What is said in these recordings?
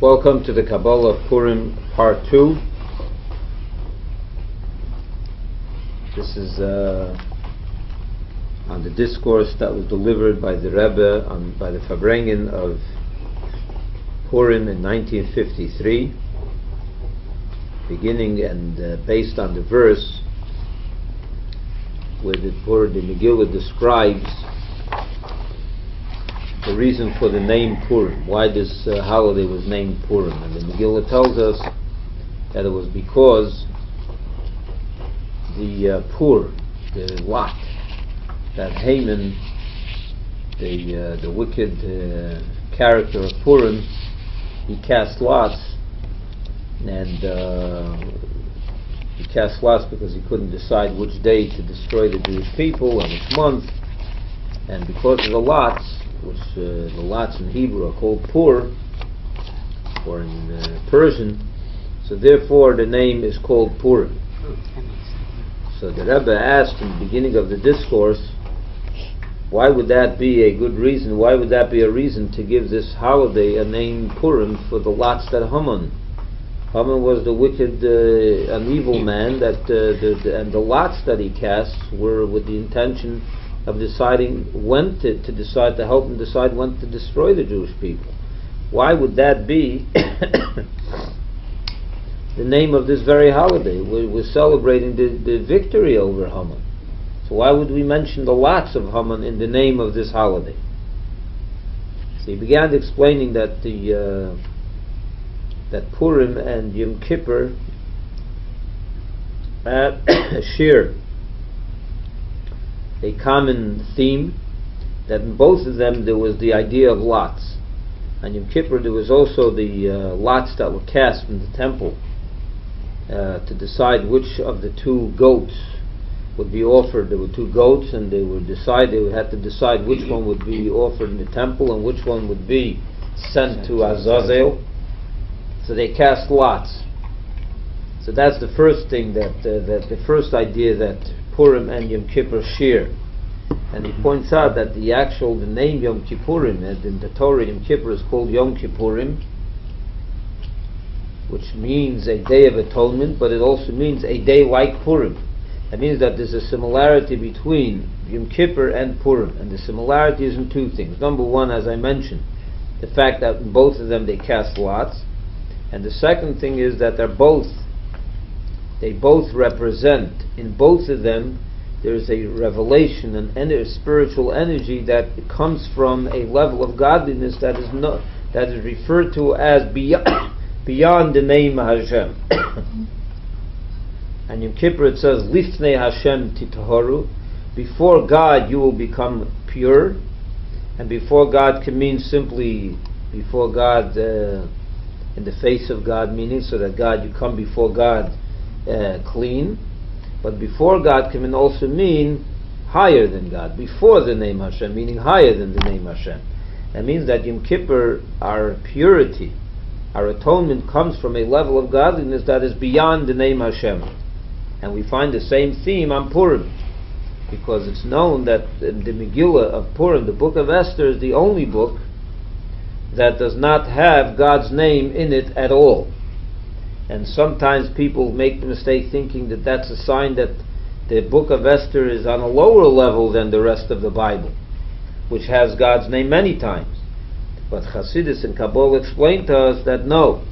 Welcome to the Kaballah of Purim, Part 2. This is on the discourse that was delivered by the Rebbe by the Farbrengen of Purim in 1953, beginning and based on the verse where the Megillah describes the reason for the name Purim, why this holiday was named Purim. And the Megillah tells us that it was because the the lot, that Haman, the wicked character of Purim, he cast lots, and he cast lots because he couldn't decide which day to destroy the Jewish people and which month, and because of the lots, which the lots in Hebrew are called Pur, or in Persian, so therefore the name is called Purim. So the Rebbe asked in the beginning of the discourse, why would that be a good reason? Why would that be a reason to give this holiday a name Purim for the lots that Haman was the wicked, an evil man, that and the lots that he cast were with the intention of deciding when to decide, to help him decide when to destroy the Jewish people. Why would that be the name of this very holiday? We're celebrating the victory over Haman. So why would we mention the lots of Haman in the name of this holiday? So he began explaining that that Purim and Yom Kippur share a common theme, that in both of them there was the idea of lots. On Yom Kippur there was also the lots that were cast in the temple to decide which of the two goats would be offered. There were two goats, and they would have to decide which one would be offered in the temple and which one would be sent to Azazel. So they cast lots. So that's the first thing, that the first idea that Purim and Yom Kippur share. And he points out that the name Yom Kippurim, and in the Torah Yom Kippur is called Yom Kippurim, which means a day of atonement, but it also means a day like Purim. That means that there's a similarity between Yom Kippur and Purim, and the similarity is in two things. Number one, as I mentioned, the fact that in both of them they cast lots, and the second thing is that they both represent, in both of them there is a revelation and a spiritual energy that comes from a level of godliness that is referred to as beyond the name Hashem. And in Kippur it says, Lifnei Hashem titaharu, before God you will become pure. And before God can mean simply before God, in the face of God, meaning so that you come before God clean. But before God can also mean higher than God, before the name Hashem, meaning higher than the name Hashem. That means that Yom Kippur, our purity, our atonement comes from a level of godliness that is beyond the name Hashem. And we find the same theme on Purim, because it's known that the Megillah of Purim, the book of Ester, is the only book that does not have God's name in it at all. And sometimes people make the mistake thinking that that's a sign that the book of Ester is on a lower level than the rest of the Bible, which has God's name many times. But Chassidus and Kaballah explain to us that no,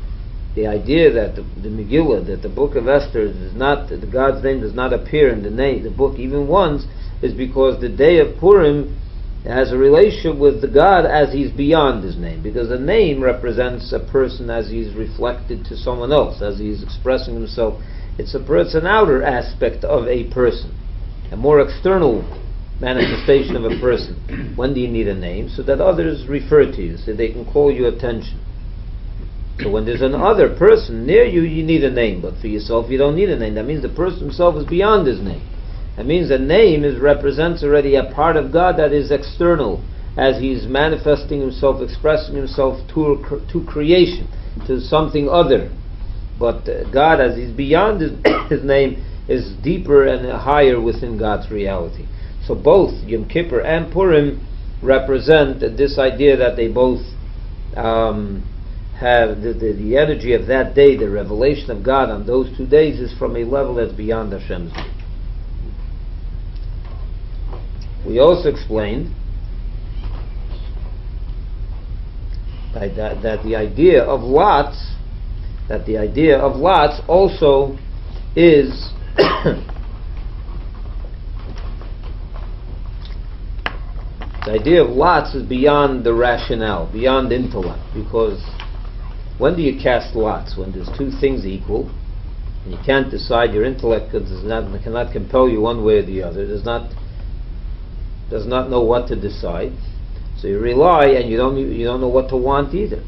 the idea that the Megillah, that the book of Ester does not, that God's name does not appear in the book even once, is because the day of Purim has a relationship with the God as he's beyond his name, because the name represents a person as he's reflected to someone else, as he's expressing himself. It's an outer aspect of a person, a more external manifestation of a person. When do you need a name? So that others refer to you, so they can call your attention. So when there's another person near you, you need a name, but for yourself you don't need a name. That means the person himself is beyond his name. That means the name represents already a part of God that is external, as he's manifesting himself, expressing himself to creation, to something other. But God, as he's beyond his name, is deeper and higher within God's reality. So both Yom Kippur and Purim represent this idea that they both have the energy of that day, the revelation of God on those 2 days, is from a level that's beyond Hashem's will. We also explained that the idea of lots, also is the idea of lots is beyond the rationale, beyond intellect, because when do you cast lots? When there's 2 things equal, and you can't decide, your intellect cannot compel you one way or the other, does not know what to decide, so you rely, and you don't know what to want either.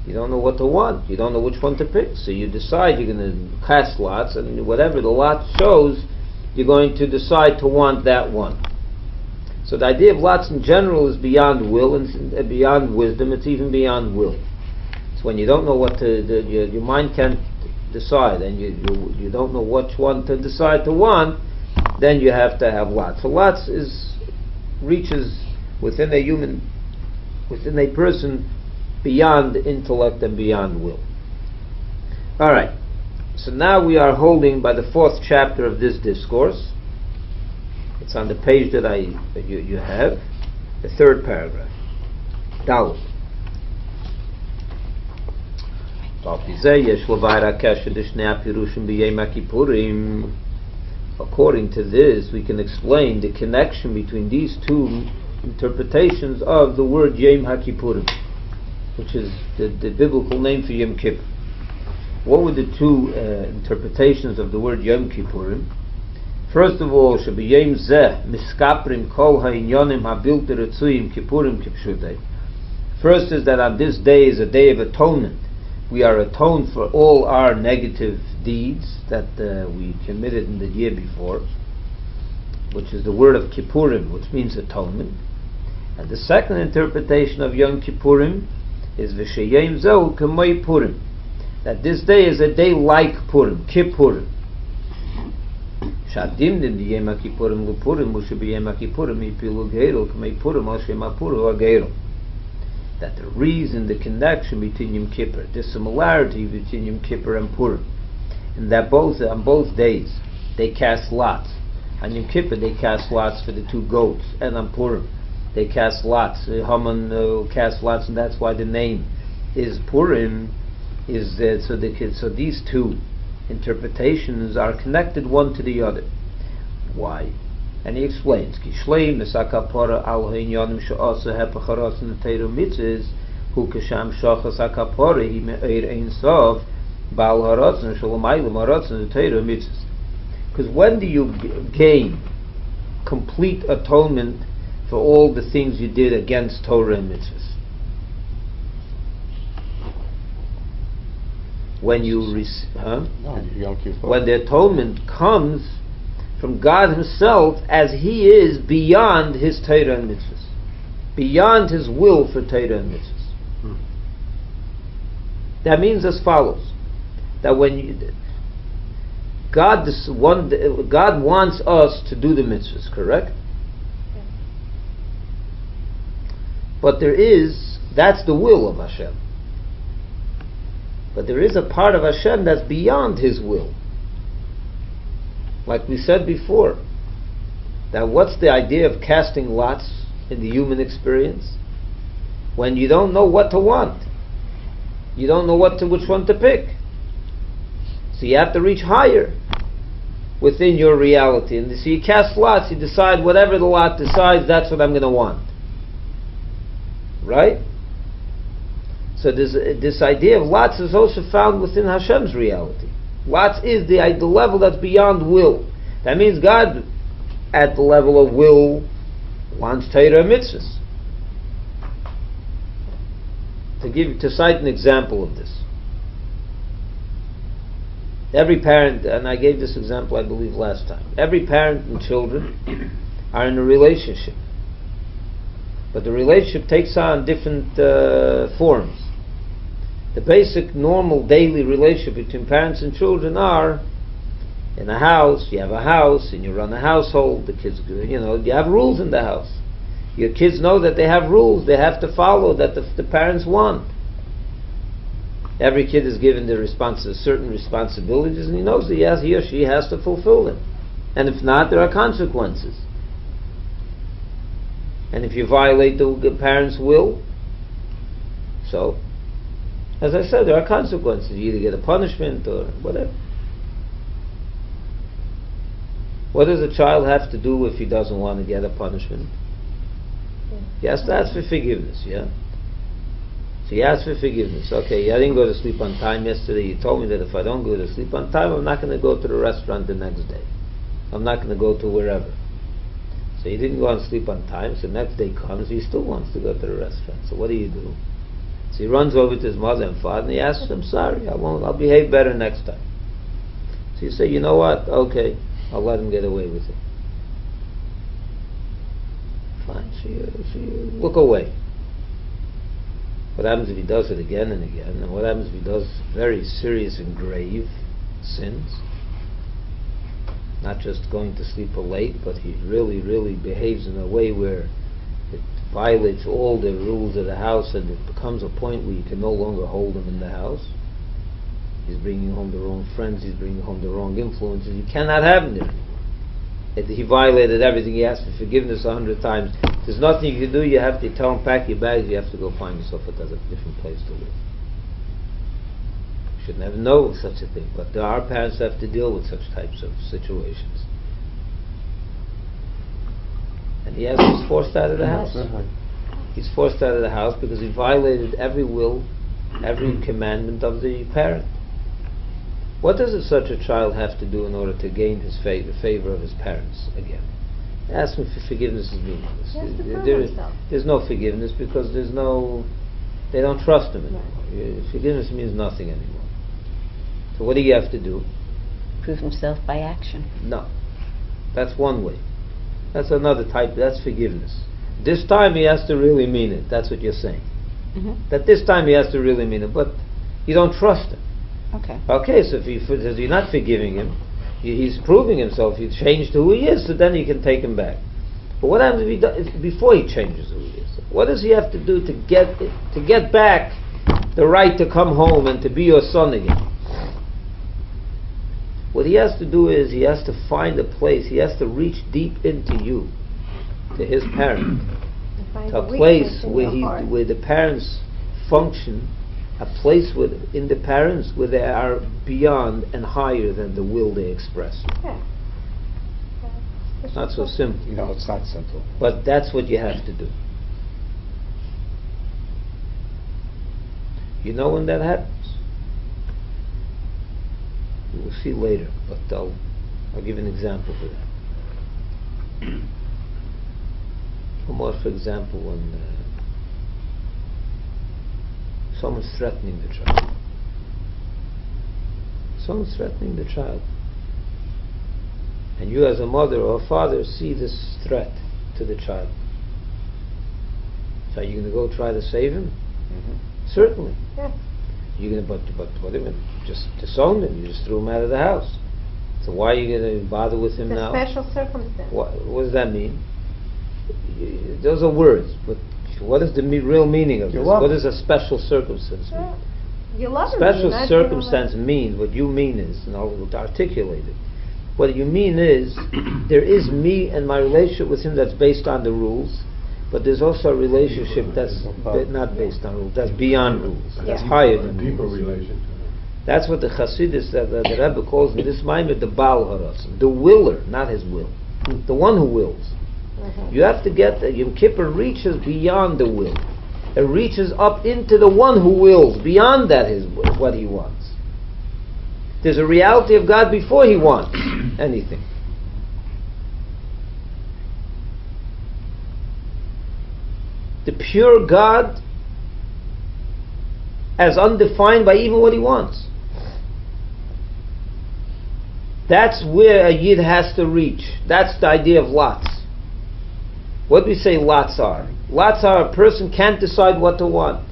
You don't know what to want. You don't know which one to pick. So you decide you're going to cast lots, and whatever the lot shows, you're going to decide to want that one. So the idea of lots in general is beyond will and beyond wisdom. It's even beyond will. It's when you don't know what to, your mind can't decide, and you don't know which one to decide to want, then you have to have lots. So lots reaches within a person, beyond intellect and beyond will. All right. So now we are holding by the 4th chapter of this discourse. It's on the page that you have, the 3rd paragraph. Dalet. According to this, we can explain the connection between these 2 interpretations of the word Yom HaKippurim, which is the biblical name for Yom Kippur. What were the 2 interpretations of the word Yom Kippurim? First of all, Yom Zeh miskaprim kol ha'inyonim habilti retzuyim Kippurim kipshutei. First is that on this day is a day of atonement. We are atoned for all our negative deeds that we committed in the year before, which is the word of Kippurim, which means atonement. And the second interpretation of Yom Kippurim is V'sheyem Zeu K'moi Purim, that this day is a day like Purim, Kippurim. Shadimdim di Yom HaKippurim L'Purim Mushe B'Yom HaKippurim Yipilu Geirul K'mei Purim Oshem HaPuru HaGeirul. That the reason, the connection between Yom Kippur, the similarity between Yom Kippur and Purim, and that on both days they cast lots. On Yom Kippur they cast lots for the 2 goats, and on Purim they cast lots. Haman cast lots, and that's why the name is Purim. So these 2 interpretations are connected one to the other. Why? And he explains, Ki shleim nesakapora al ha'inyonim she'asa hepacharos in the Torah mitzvahs hu kasham shachas hakapora hi me'er ein sof ba'al haratzon shalomaylim haratzon the Torah mitzvahs. Because when do you gain complete atonement for all the things you did against Torah and mitzvahs? When you when the atonement comes from God Himself, as He is beyond His Torah and mitzvahs, beyond His will for Torah and mitzvahs. That means as follows: that when God wants us to do the mitzvahs, correct? But that's the will of Hashem. But there is a part of Hashem that's beyond His will. Like we said before, that what's the idea of casting lots in the human experience? When you don't know what to want, you don't know which one to pick. So you have to reach higher within your reality. And so you cast lots, you decide whatever the lot decides, that's what I'm going to want. Right? So this idea of lots is also found within Hashem's reality. Lots is the level that's beyond will. That means God, at the level of will, wants Torah and mitzvahs. To cite an example of this. Every parent, and I gave this example I believe last time, every parent and children are in a relationship. But the relationship takes on different forms. The basic, normal, daily relationship between parents and children are in a house. You have a house and you run a household. The kids, you have rules in the house. Your kids know that they have rules they have to follow, that the parents want. Every kid is given certain responsibilities, and he knows that he or she has to fulfill them. And if not, there are consequences. And if you violate the parent's will, so, as I said, there are consequences. You either get a punishment or whatever. What does a child have to do if he doesn't want to get a punishment? He has to ask for forgiveness, yeah? So he asks for forgiveness. Okay, I didn't go to sleep on time yesterday. You told me that if I don't go to sleep on time, I'm not going to go to the restaurant the next day. I'm not going to go to wherever. So he didn't go and sleep on time, so the next day comes, he still wants to go to the restaurant. So what do you do? So he runs over to his mother and father and he asks them, sorry, I'll behave better next time. So you say, you know what, okay, I'll let him get away with it. Fine, so you look away. What happens if he does it again and again? And what happens if he does very serious and grave sins? Not just going to sleep late, but he really, really behaves in a way where it violates all the rules of the house, and it becomes a point where you can no longer hold him in the house. He's bringing home the wrong friends, he's bringing home the wrong influences. You cannot have him there anymore. He violated everything. He asked for forgiveness 100 times. There's nothing you can do. You have to tell him, pack your bags, you have to go find yourself a different place to live. You should never know of such a thing, but our parents have to deal with such types of situations. And he's forced out of the house. He's forced out of the house because he violated every will, every commandment of the parent. What does such a child have to do in order to gain the favor of his parents again? Asking for forgiveness is meaningless. There's no forgiveness because they don't trust him anymore. Forgiveness means nothing anymore. So what do you have to do? Prove himself by action. No. That's one way. That's another type. That's forgiveness. This time he has to really mean it. That's what you're saying. Mm-hmm. That this time he has to really mean it, but you don't trust him. Okay. Okay, so if you're not forgiving him, he's proving himself. He's changed who he is, so then you can take him back. But what happens before he changes who he is? What does he have to do to get back the right to come home and to be your son again? What he has to do is he has to find a place. He has to reach deep into you, to his parent, to a place where the parents function. A place in the parents where they are beyond and higher than the will they express. Yeah. It's not so simple. No, it's not simple. But that's what you have to do. You know when that happens? We will see later, but I'll give an example for that. Almost, for example, when someone's threatening the child. Someone's threatening the child. And you as a mother or a father see this threat to the child. So are you going to go try to save him? Mm-hmm. Certainly. Yeah. You're going to, but what do you just disown him? You just threw him out of the house. So why are you going to bother with him now? It's a special circumstance. What does that mean? Those are words, but what is the real meaning of this? What does a special circumstance mean? You love him. Special circumstance means, what you mean is, and I'll articulate it, what you mean is, there is me and my relationship with him that's based on the rules, but there's also a relationship that's not based on rules, that's beyond rules, that's higher than rules. Relation. That's what the Chassidic, the Rebbe calls in this mind the Baal Harasim, the willer, not his will, the one who wills. You have to get that Yom Kippur reaches beyond the will. It reaches up into the one who wills, beyond that his what he wants. There's a reality of God before he wants anything. The pure God as undefined by even what he wants. That's where a Yid has to reach. That's the idea of lots. What do we say lots are? Lots are a person can't decide what to want.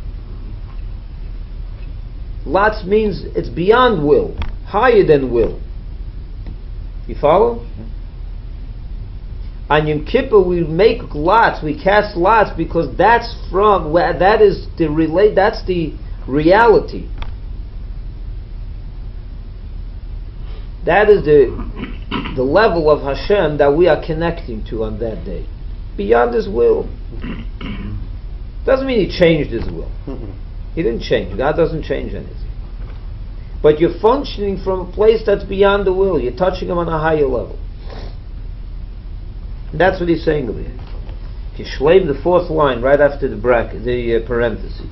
Lots means it's beyond will, higher than will. You follow? On Yom Kippur we make lots, we cast lots because that's the reality. That is the level of Hashem that we are connecting to on that day. Beyond His will. Doesn't mean He changed His will. He didn't change. God doesn't change anything. But you're functioning from a place that's beyond the will. You're touching Him on a higher level. And that's what He's saying over here. Kishleim, the fourth line, right after the bracket, the parentheses.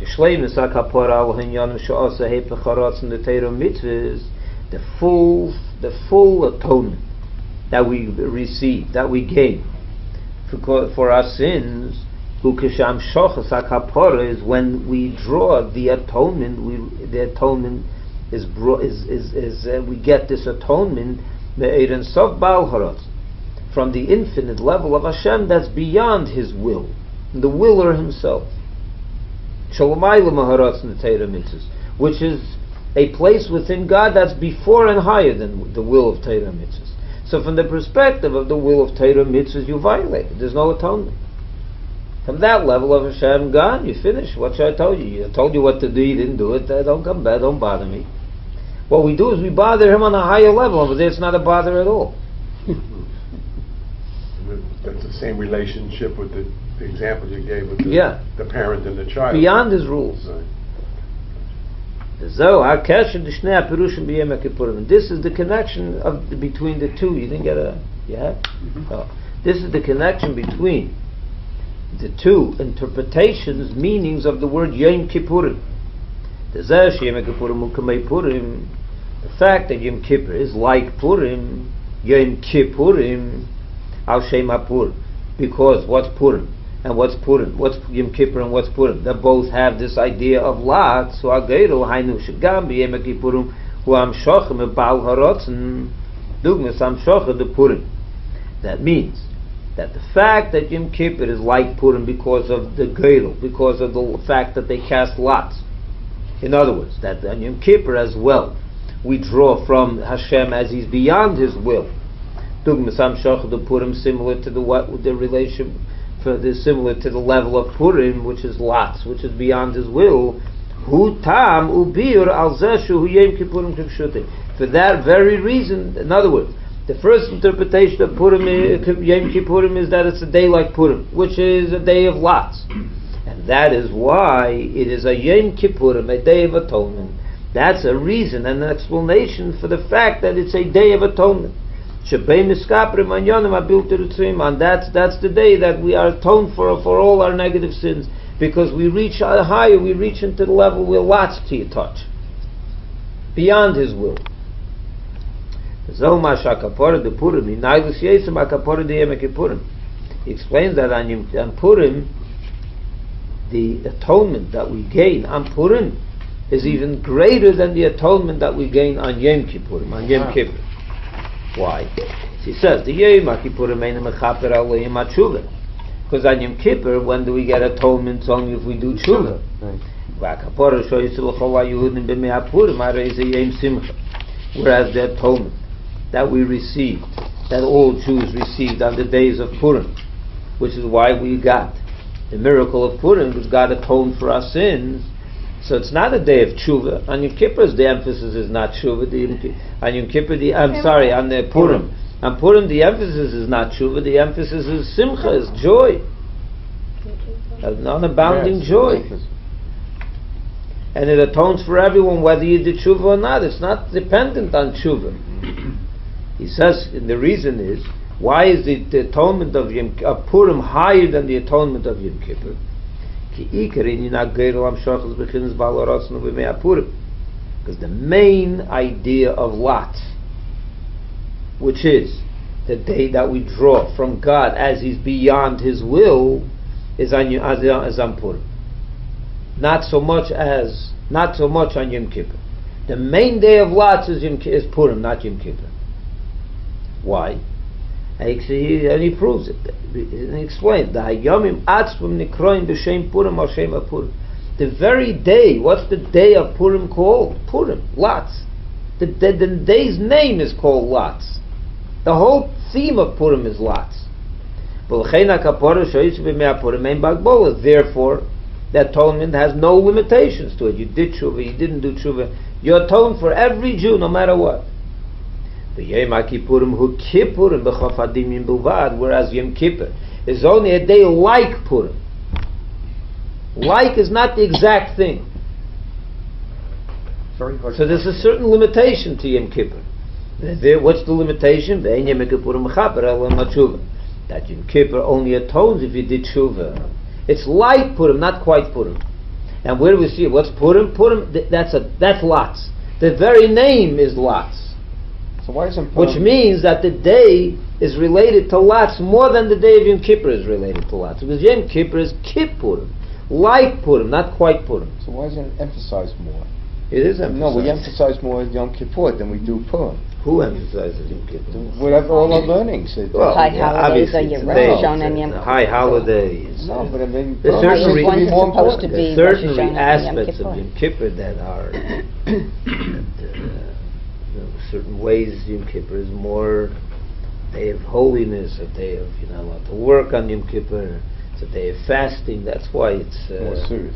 Kishleim is HaKapara al Hinyanim Sha'asa Hepech Haratz in the Torah mitzvahs, the full atonement that we receive, that we gain for our sins. Ukesham Shochas HaKapara is when we draw the atonement. The atonement is we get this atonement me'erin sof bal haratz, from the infinite level of Hashem that's beyond His will, the willer Himself. Shalomayla maharatz in the Torah mitzvahs, which is a place within God that's before and higher than the will of Torah mitzvahs. So from the perspective of the will of Torah mitzvahs, you violate it. There's no atonement. From that level of Hashem, gone, you finish. What should I tell you? I told you what to do, you didn't do it. Don't come back, don't bother me. What we do is we bother Him on a higher level. Over there it's not a bother at all. That's the same relationship with the example you gave with the parent and the child. Beyond His rules. Right. This is the connection between the two. You didn't get a... Yeah? Oh. This is the connection between the two interpretations, meanings of the word Yom Kippurim. The fact that Yom Kippur is like Purim, Yom Kippurim, Al Shem HaPur, because what's Purim and what's Purim, what's Yom Kippur and what's Purim, they both have this idea of lot. So Ageiru Hainu Shegam B'Yom Kippurim Hu Amshocha Mebal Harotzen Dugmas Amshocha the Purim. That means that the fact that Yom Kippur is like Purim because of the Geiru, because of the fact that they cast lots. In other words, that on Yom Kippur as well, we draw from Hashem as He's beyond His will. Dugmas Amshocha the Purim, similar to the relation, similar to the level of Purim, which is lots, which is beyond His will. Hu tam ubir al zeshu hu Yom Kippurim kipshute. For that very reason, in other words, the first interpretation of Purim, Yom Kippurim, is that it's a day like Purim, which is a day of lots. And that is why it is a Yom Kippurim, a day of atonement. That's a reason and an explanation for the fact that it's a day of atonement. And that's the day that we are atoned for all our negative sins, because we reach higher, we reach into the level where lots to touch, beyond His will. He explains that on Purim, the atonement that we gain on Purim is even greater than the atonement that we gain on Yom Kippurim, on Yom Kippur. Why? He says the Yom Kippurim ain't mechaper al Yom HaTshuvah, because on Yom Kippur, when do we get atonement? It's only if we do tshuva. Whereas the atonement that we received, that all Jews received on the days of Purim, which is why we got the miracle of Purim, because God atoned for our sins. So it's not a day of tshuva. On Yom Kippur, the emphasis is not tshuva. On Yom Kippur, on the Purim. On Purim, the emphasis is not tshuva. The emphasis is simcha, is joy, an unabounding joy. And it atones for everyone, whether you did tshuva or not. It's not dependent on tshuva. He says, and the reason is, why is the atonement of Purim higher than the atonement of Yom Kippur? Because the main idea of lot, which is the day that we draw from God as He's beyond His will, is on Purim. Not so much on Yom Kippur. The main day of lots is Purim, not Yom Kippur. Why? And he proves it. And he explains the Hayomim Atzvum Nikroim b'Shem Purim or Shem HaPurim. The very day. What's the day of Purim called? Purim, lots. The day's name is called lots. The whole theme of Purim is lots. Therefore, the atonement has no limitations to it. You did tshuva, you didn't do tshuva. You atone for every Jew, no matter what. Whereas Yom Kippur is only a day like Purim. Like is not the exact thing. Very hard. So there's a certain limitation to Yom Kippur. What's the limitation? That Yom Kippur only atones if you did tshuva. It's like Purim, not quite Purim. And where do we see it? What's Purim? Purim, that's lots. The very name is lots. So why isn't Purim? Which means that the day is related to lots more than the day of Yom Kippur is related to lots. Because Yom Kippur is Kippurim, like Purim, not quite Purim. So why isn't it emphasized more? It is emphasized. No, we emphasize more Yom Kippur than we do Purim. Who emphasizes Yom Kippur? Whatever all our learnings. Well, high holidays are your today, Rosh Hashanah and Yom Kippur. high holidays. No, but I mean, There's Purim certain is one is more supposed to important. be There's Rosh certain Hashanah and Yom aspects of Kippur. Yom Kippur that are certain ways Yom Kippur is more a day of holiness, a day of you're not allowed to work on Yom Kippur. It's a day of fasting. That's why it's More serious.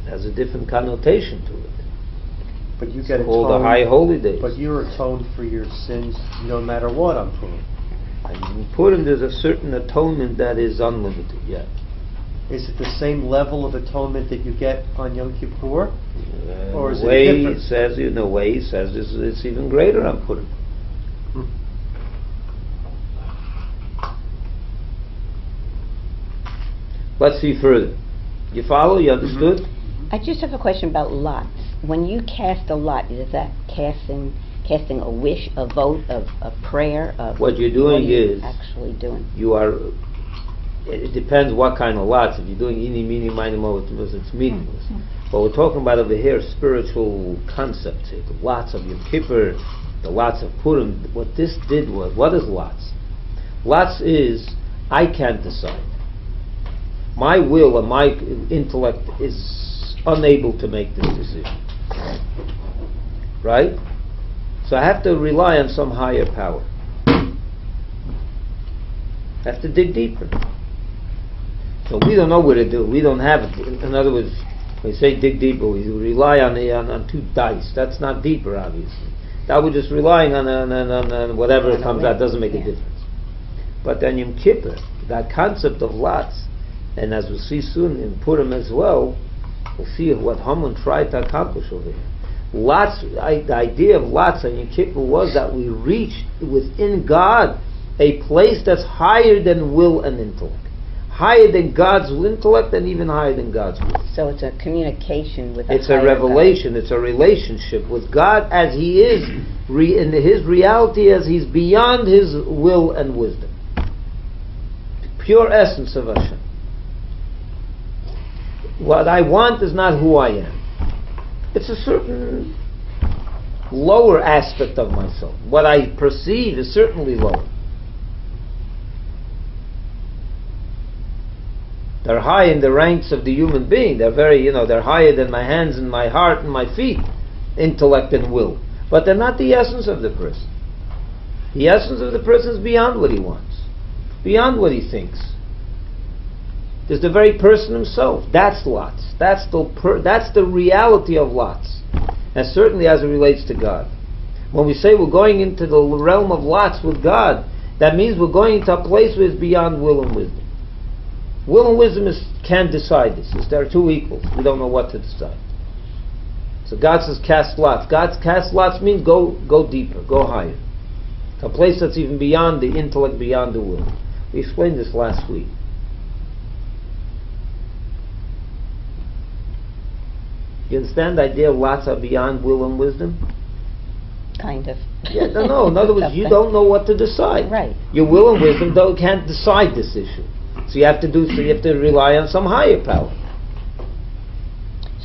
It has a different connotation to it. But you get All the atoned. high holy days. But you're atoned for your sins no matter what on Purim. And in Purim, there's a certain atonement that is unlimited. Yeah. Is it the same level of atonement that you get on Yom Kippur? Or is it way different? It says, in a way, it says it's even greater on Purim. Let's see further. You follow? You understood? I just have a question about lots. When you cast a lot, is that casting a wish, a vote, a prayer? What you're doing what are you is actually doing. You are. It depends what kind of lots. If you're doing any, meeny, miny, mo, it's meaningless. But we're talking about over here spiritual concepts. The lots of Yom Kippur, the lots of Purim. What this did was, what is lots? Lots is I can't decide. My will and my intellect is unable to make this decision. Right? So I have to rely on some higher power. I have to dig deeper. So we don't know what to do. We don't have it. In other words, when we say dig deeper, we rely on two dice. That's not deeper, obviously. That we're just relying on whatever comes out. Doesn't make a difference. But then Yom Kippur, that concept of lots, and as we'll see soon in Purim as well, we'll see what Haman tried to accomplish over here. Lots, the idea of lots on Yom Kippur was that we reached within God a place that's higher than will and intellect. Higher than God's intellect and even higher than God's will. So it's a communication with It's a revelation, God. it's a relationship with God as He is, in His reality as He's beyond His will and wisdom. The pure essence of Hashem. What I want is not who I am. It's a certain lower aspect of myself. What I perceive is certainly lower. They're high in the ranks of the human being. They're they're higher than my hands and my heart and my feet, intellect and will. But they're not the essence of the person. The essence of the person is beyond what he wants, beyond what he thinks. There's the very person himself. That's lots. That's the reality of lots. And certainly as it relates to God. When we say we're going into the realm of lots with God, that means we're going into a place where it's beyond will and wisdom. Will and wisdom can't decide this. They're two equals. We don't know what to decide. So God says cast lots. God's cast lots means go deeper, go higher. A place that's even beyond the intellect, beyond the will. We explained this last week. You understand the idea of lots are beyond will and wisdom? Kind of. Yeah, no. In other words, you don't know what to decide. Right. Your will and wisdom can't decide this issue. So you have to rely on some higher power.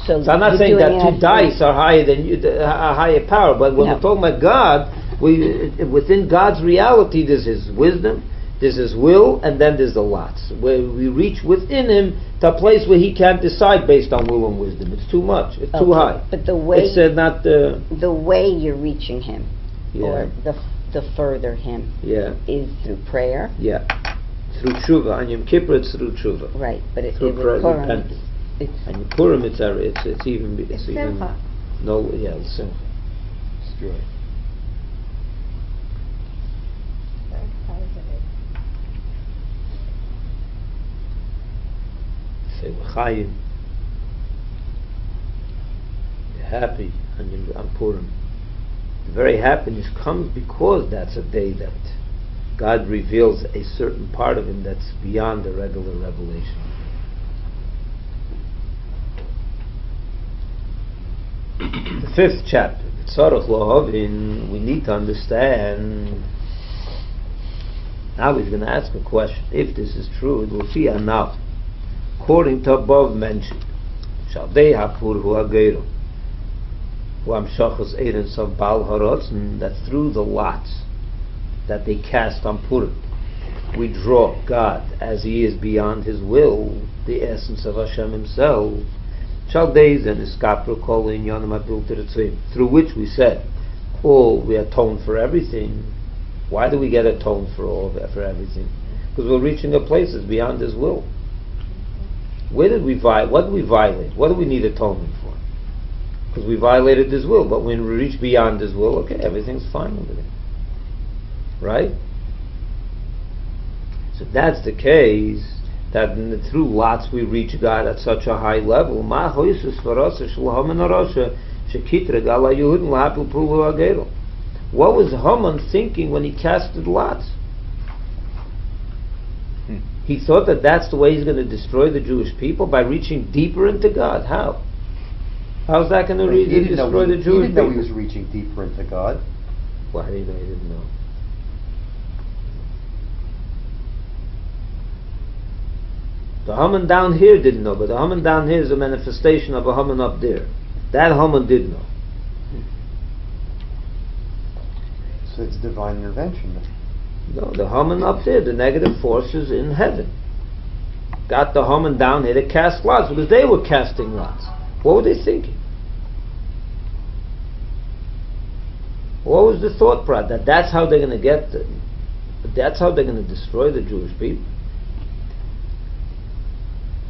So I'm not saying that two dice are higher than a higher power, but when we're talking about God, within God's reality, there's His wisdom, there's His will, and then there's the lots, where we reach within Him to a place where He can't decide based on will and wisdom. It's too much. It's too high. But the way it's not the way you're reaching Him, or the further Him, is through prayer. Yeah. Through tshuva. On Yom Kippur, it's through tshuva. Right, but it's through repentance. And Purim, it's even simcha. No, yeah, it's simcha. It's joy. say L'chaim. You're happy on Purim. The very happiness comes because that's a day that God reveals a certain part of Him that's beyond the regular revelation. The 5th chapter, we need to understand. Now he's going to ask a question. If this is true, it will be enough. According to above mentioned, Shalday Hapur Hu Ageiru, Hu Amshachos Eirens of Baal Harotzen, that through the lots that they cast on Purim, we draw God as He is beyond His will, the essence of Hashem Himself, Shaldays and Iskapro Kol Inyanim Abil Tzim, through which we said, we atone for everything. Why do we get atoned for everything? Because we're reaching a place that's beyond His will. Where did we what did we violate? What do we need atonement for? Because we violated His will, but when we reach beyond His will, okay, everything's fine over there. Right? So that's the case, that through lots we reach God at such a high level. What was Haman thinking when he casted lots? He thought that that's the way he's going to destroy the Jewish people, by reaching deeper into God. How? How's that going to destroy the Jewish people? He didn't know he was reaching deeper into God. Why do you know he didn't know? The Haman down here didn't know, but the Haman down here is a manifestation of a Haman up there. That Haman did know. So it's divine intervention. No, the Haman up there, the negative forces in heaven, got the Haman down here to cast lots, because they were casting lots. What were they thinking? What was the thought process? That's how they're going to that's how they're going to destroy the Jewish people.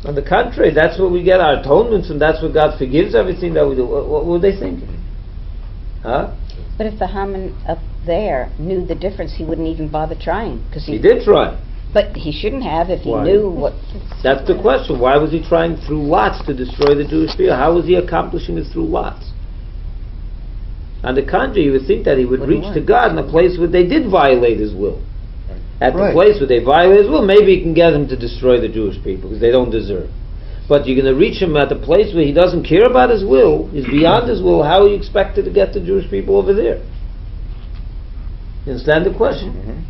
On the contrary, that's where we get our atonements, and that's where God forgives everything that we do. What were they thinking? Huh? But if the Haman up there knew the difference, he wouldn't even bother trying. Cause he did try. But he shouldn't have if he Why? knew what... That's the question. Why was he trying through lots to destroy the Jewish people? How was he accomplishing it through lots? On the contrary, you would think that he would reach to God in a place where they did violate His will. At the place where they violate His will, maybe He can get Him to destroy the Jewish people, because they don't deserve. But you're going to reach Him at the place where He doesn't care about His will, He's beyond His will. How are you expected to get the Jewish people over there? You understand the question?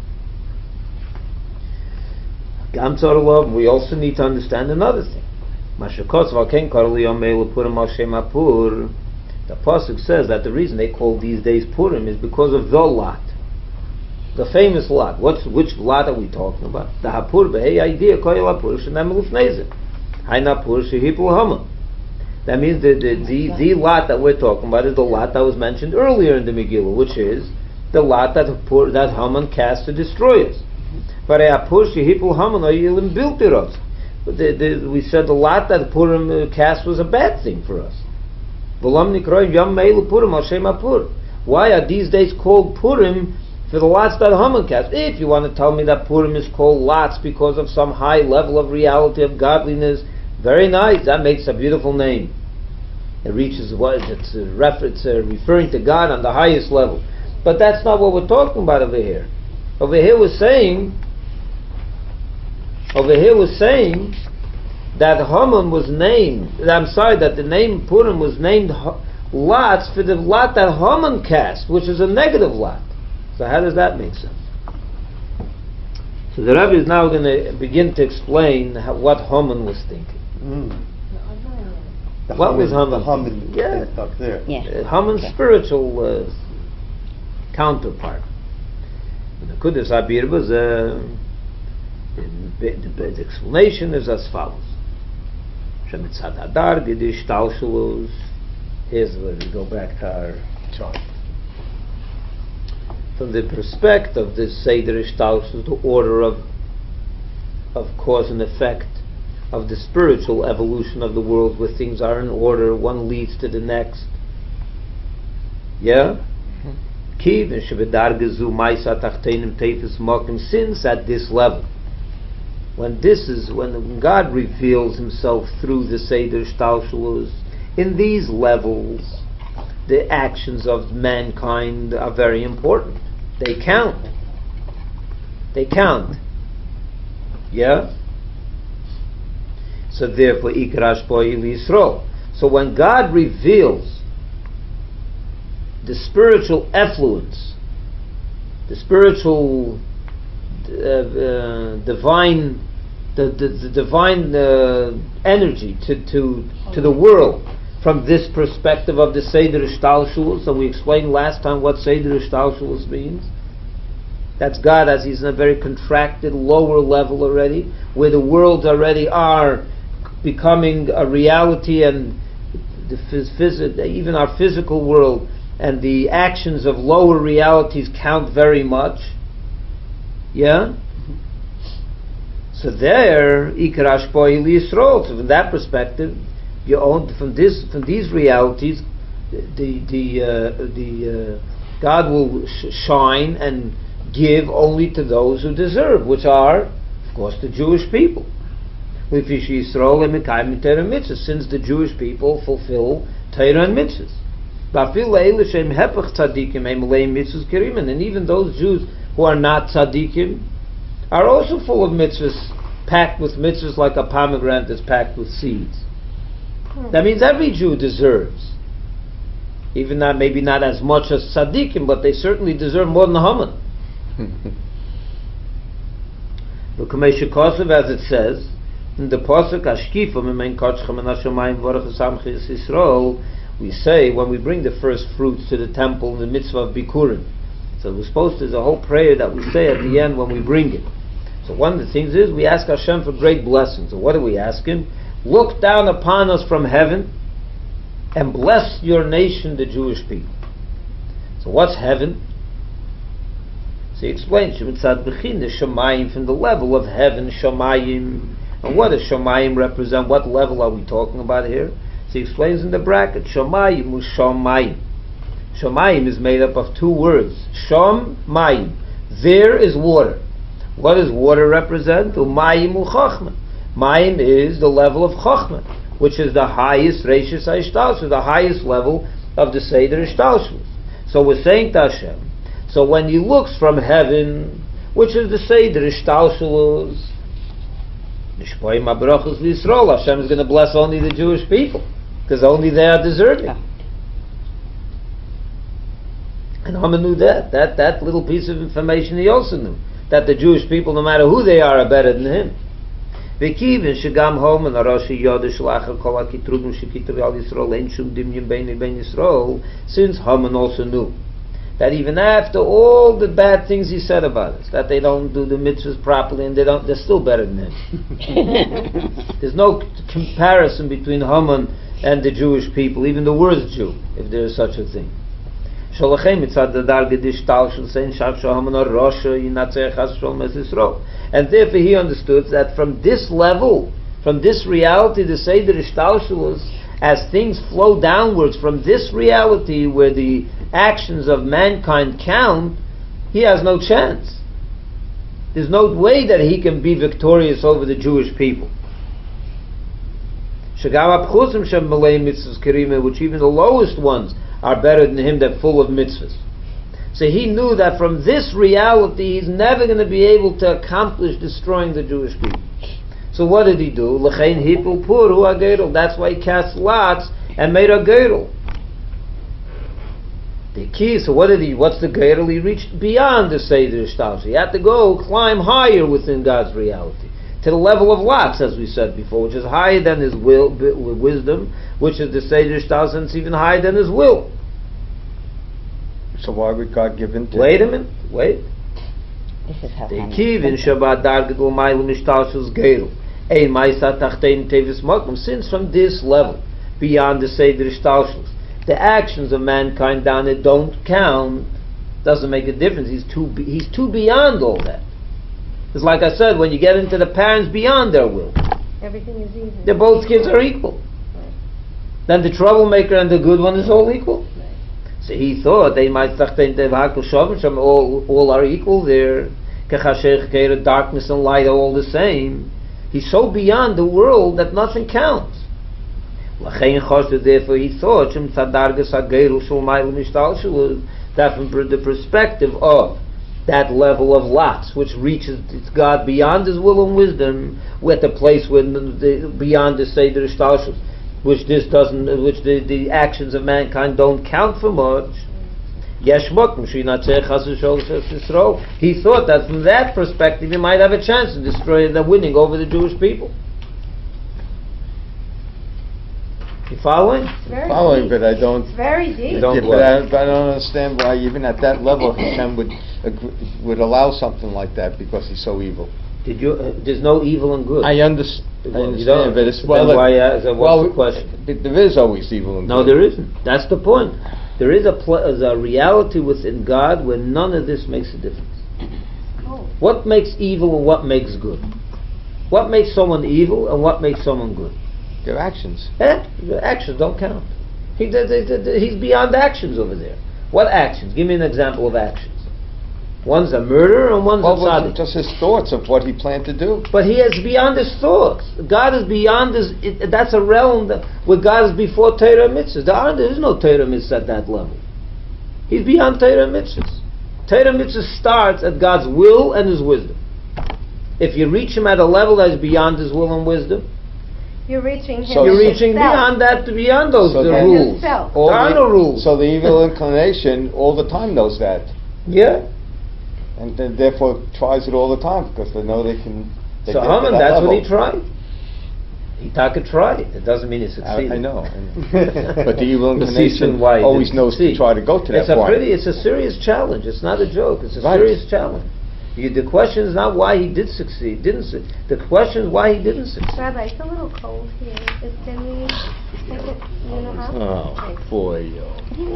We also need to understand another thing. The Pasuk says that the reason they call these days Purim is because of the lot. The famous lot. Which lot are we talking about? The Hapur Behei idea Koyel Hapur Shenem Lufneze. Hainapur Shehipul Haman. That means the lot that we're talking about is the lot that was mentioned earlier in the Megillah, which is the lot that Haman cast to destroy us. But Hapur Shehipul Haman Oyelim built it us. We said the lot that Purim cast was a bad thing for us. Why are these days called Purim? For the lots that Haman cast. If you want to tell me that Purim is called lots because of some high level of reality of godliness, very nice. That makes a beautiful name. It reaches it's referring to God on the highest level. But that's not what we're talking about over here. Over here we're saying that Haman was named. That the name Purim was named lots for the lot that Haman cast, which is a negative lot. So how does that make sense? So the Rebbe is now going to begin to explain what Haman was thinking. What was Haman? The Haman up there. Haman's spiritual counterpart. The Kudas Habir was the explanation is as follows. Shemitzad Hadar Gedish Talshulos. Here's where we go back to our chart. From the perspective of this Seder Ishtalshus, the order of cause and effect, of the spiritual evolution of the world, where things are in order, one leads to the next. Yeah? Since at this level, when God reveals Himself through the Seder Shtalshalos, in these levels, the actions of mankind are very important. They count. They count. Yeah? So therefore, Ikra Shpoi Yisroel. So when God reveals the spiritual effluence, the spiritual divine, the divine energy to the world from this perspective of the Seder Shtalshalos. So we explained last time what Seder Shtalshalos means. That's God as He's in a very contracted, lower level already, where the worlds already are becoming a reality, and even our physical world and the actions of lower realities count very much. Yeah? So there, Ikra Shpoi Yisroel. So from that perspective, you own from these realities, God will shine and give only to those who deserve, which are, of course, the Jewish people. Since the Jewish people fulfill Torah and mitzvahs. And even those Jews who are not tzaddikim are also full of mitzvahs, packed with mitzvahs like a pomegranate is packed with seeds. That means every Jew deserves. Even not, maybe not as much as tzaddikim, but they certainly deserve more than Haman. As it says in the pasuk we say when we bring the first fruits to the temple in the mitzvah of Bikurim. So there's a whole prayer that we say at the end when we bring it. So one of the things is we ask Hashem for great blessings. So what do we ask Him? Look down upon us from heaven and bless your nation, the Jewish people. So what's heaven? So he explains, the Shamayim, from the level of heaven, Shamayim. And what does Shamayim represent? What level are we talking about here? So he explains in the bracket, Shamayim Shamayim. Shamayim is made up of two words, Shamayim. There is water. What does water represent? Umayim Chachma. Mayim is the level of Chachma, which is the highest Reishis HaIshtalshalos, the highest level of the Seder Ishtalshalos. So we're saying to Hashem, so when He looks from heaven, which is the Seder Ishtalshalos, Hashem is going to bless only the Jewish people, because only they are deserving. And Haman knew that little piece of information he also knew, that the Jewish people, no matter who they are better than him. Since Haman also knew that even after all the bad things he said about us, that they don't do the mitzvahs properly and they're still better than him. There's no comparison between Haman and the Jewish people, even the worst Jew, if there is such a thing. And therefore he understood that from this level, from this reality, the Seder Ishtalshalos, as things flow downwards from this reality where the actions of mankind count, he has no chance. There's no way that he can be victorious over the Jewish people. Which even the lowest ones are better than him, they're full of mitzvahs. So he knew that from this reality he's never going to be able to accomplish destroying the Jewish people. So what did he do? That's why he cast lots and made a girdle. The key, so what's the girdle? He reached beyond the Seder Ishtalshalos. He had to climb higher within God's reality, to the level of lots, as we said before, which is higher than his wisdom, which is the Seder Ishtalshalos, and it's even higher than his will. So why would God give in to Wait a minute, wait. This is how The kiv in Shabbat dargedul ma'ilum ishtalshalos geirul. Ein ma'isa tachtein tevis makom. Since from this level, beyond the Seder Ishtalshalos, the actions of mankind down there don't count, doesn't make a difference. He's too beyond all that. It's like I said, when you get into the parents beyond their will, everything is even. They're both kids are equal. Right. Then the troublemaker and the good one is all equal. So he thought they might all are equal there. darkness and light are all the same. He's so beyond the world that nothing counts. Therefore he thought that from the perspective of that level of lots, which reaches God beyond His will and wisdom, we're at the place where beyond the Seder Shtalshus, which the actions of mankind don't count for much. He thought that from that perspective he might have a chance of destroying the winning over the Jewish people. You following? Following, but I don't. It's very deep. But I don't understand why even at that level Hashem would allow something like that, because He's so evil. There's no evil and good. I understand, but it's what's the question? There is always evil and good. No, there isn't. That's the point. There is a reality within God where none of this makes a difference. Oh. What makes evil and what makes good? What makes someone evil and what makes someone good? Their actions. The actions don't count. He's beyond actions over there. What actions? Give me an example of actions. One's a murderer and one's a tzaddik. Just his thoughts of what he planned to do. But he is beyond his thoughts. God is beyond his... that's a realm where God is before Torah mitzvahs. There is no Torah mitzvahs at that level. He's beyond Torah mitzvahs. Torah mitzvahs starts at God's will and His wisdom. If you reach Him at a level that is beyond His will and wisdom, you're reaching Him. You're reaching beyond that, beyond those the rules. There are no rules. So the evil inclination all the time knows that. Yeah. And then therefore tries it all the time, because they know they can. So Haman, that's what he tried. He tried. It doesn't mean he succeeded. I know. But the evil inclination always knows to try to go to that point. It's a serious challenge. It's not a joke. It's a serious challenge. The question is not why he did succeed. The question is why he didn't succeed. Rabbi, it's a little cold here. Can we take it? Oh boy,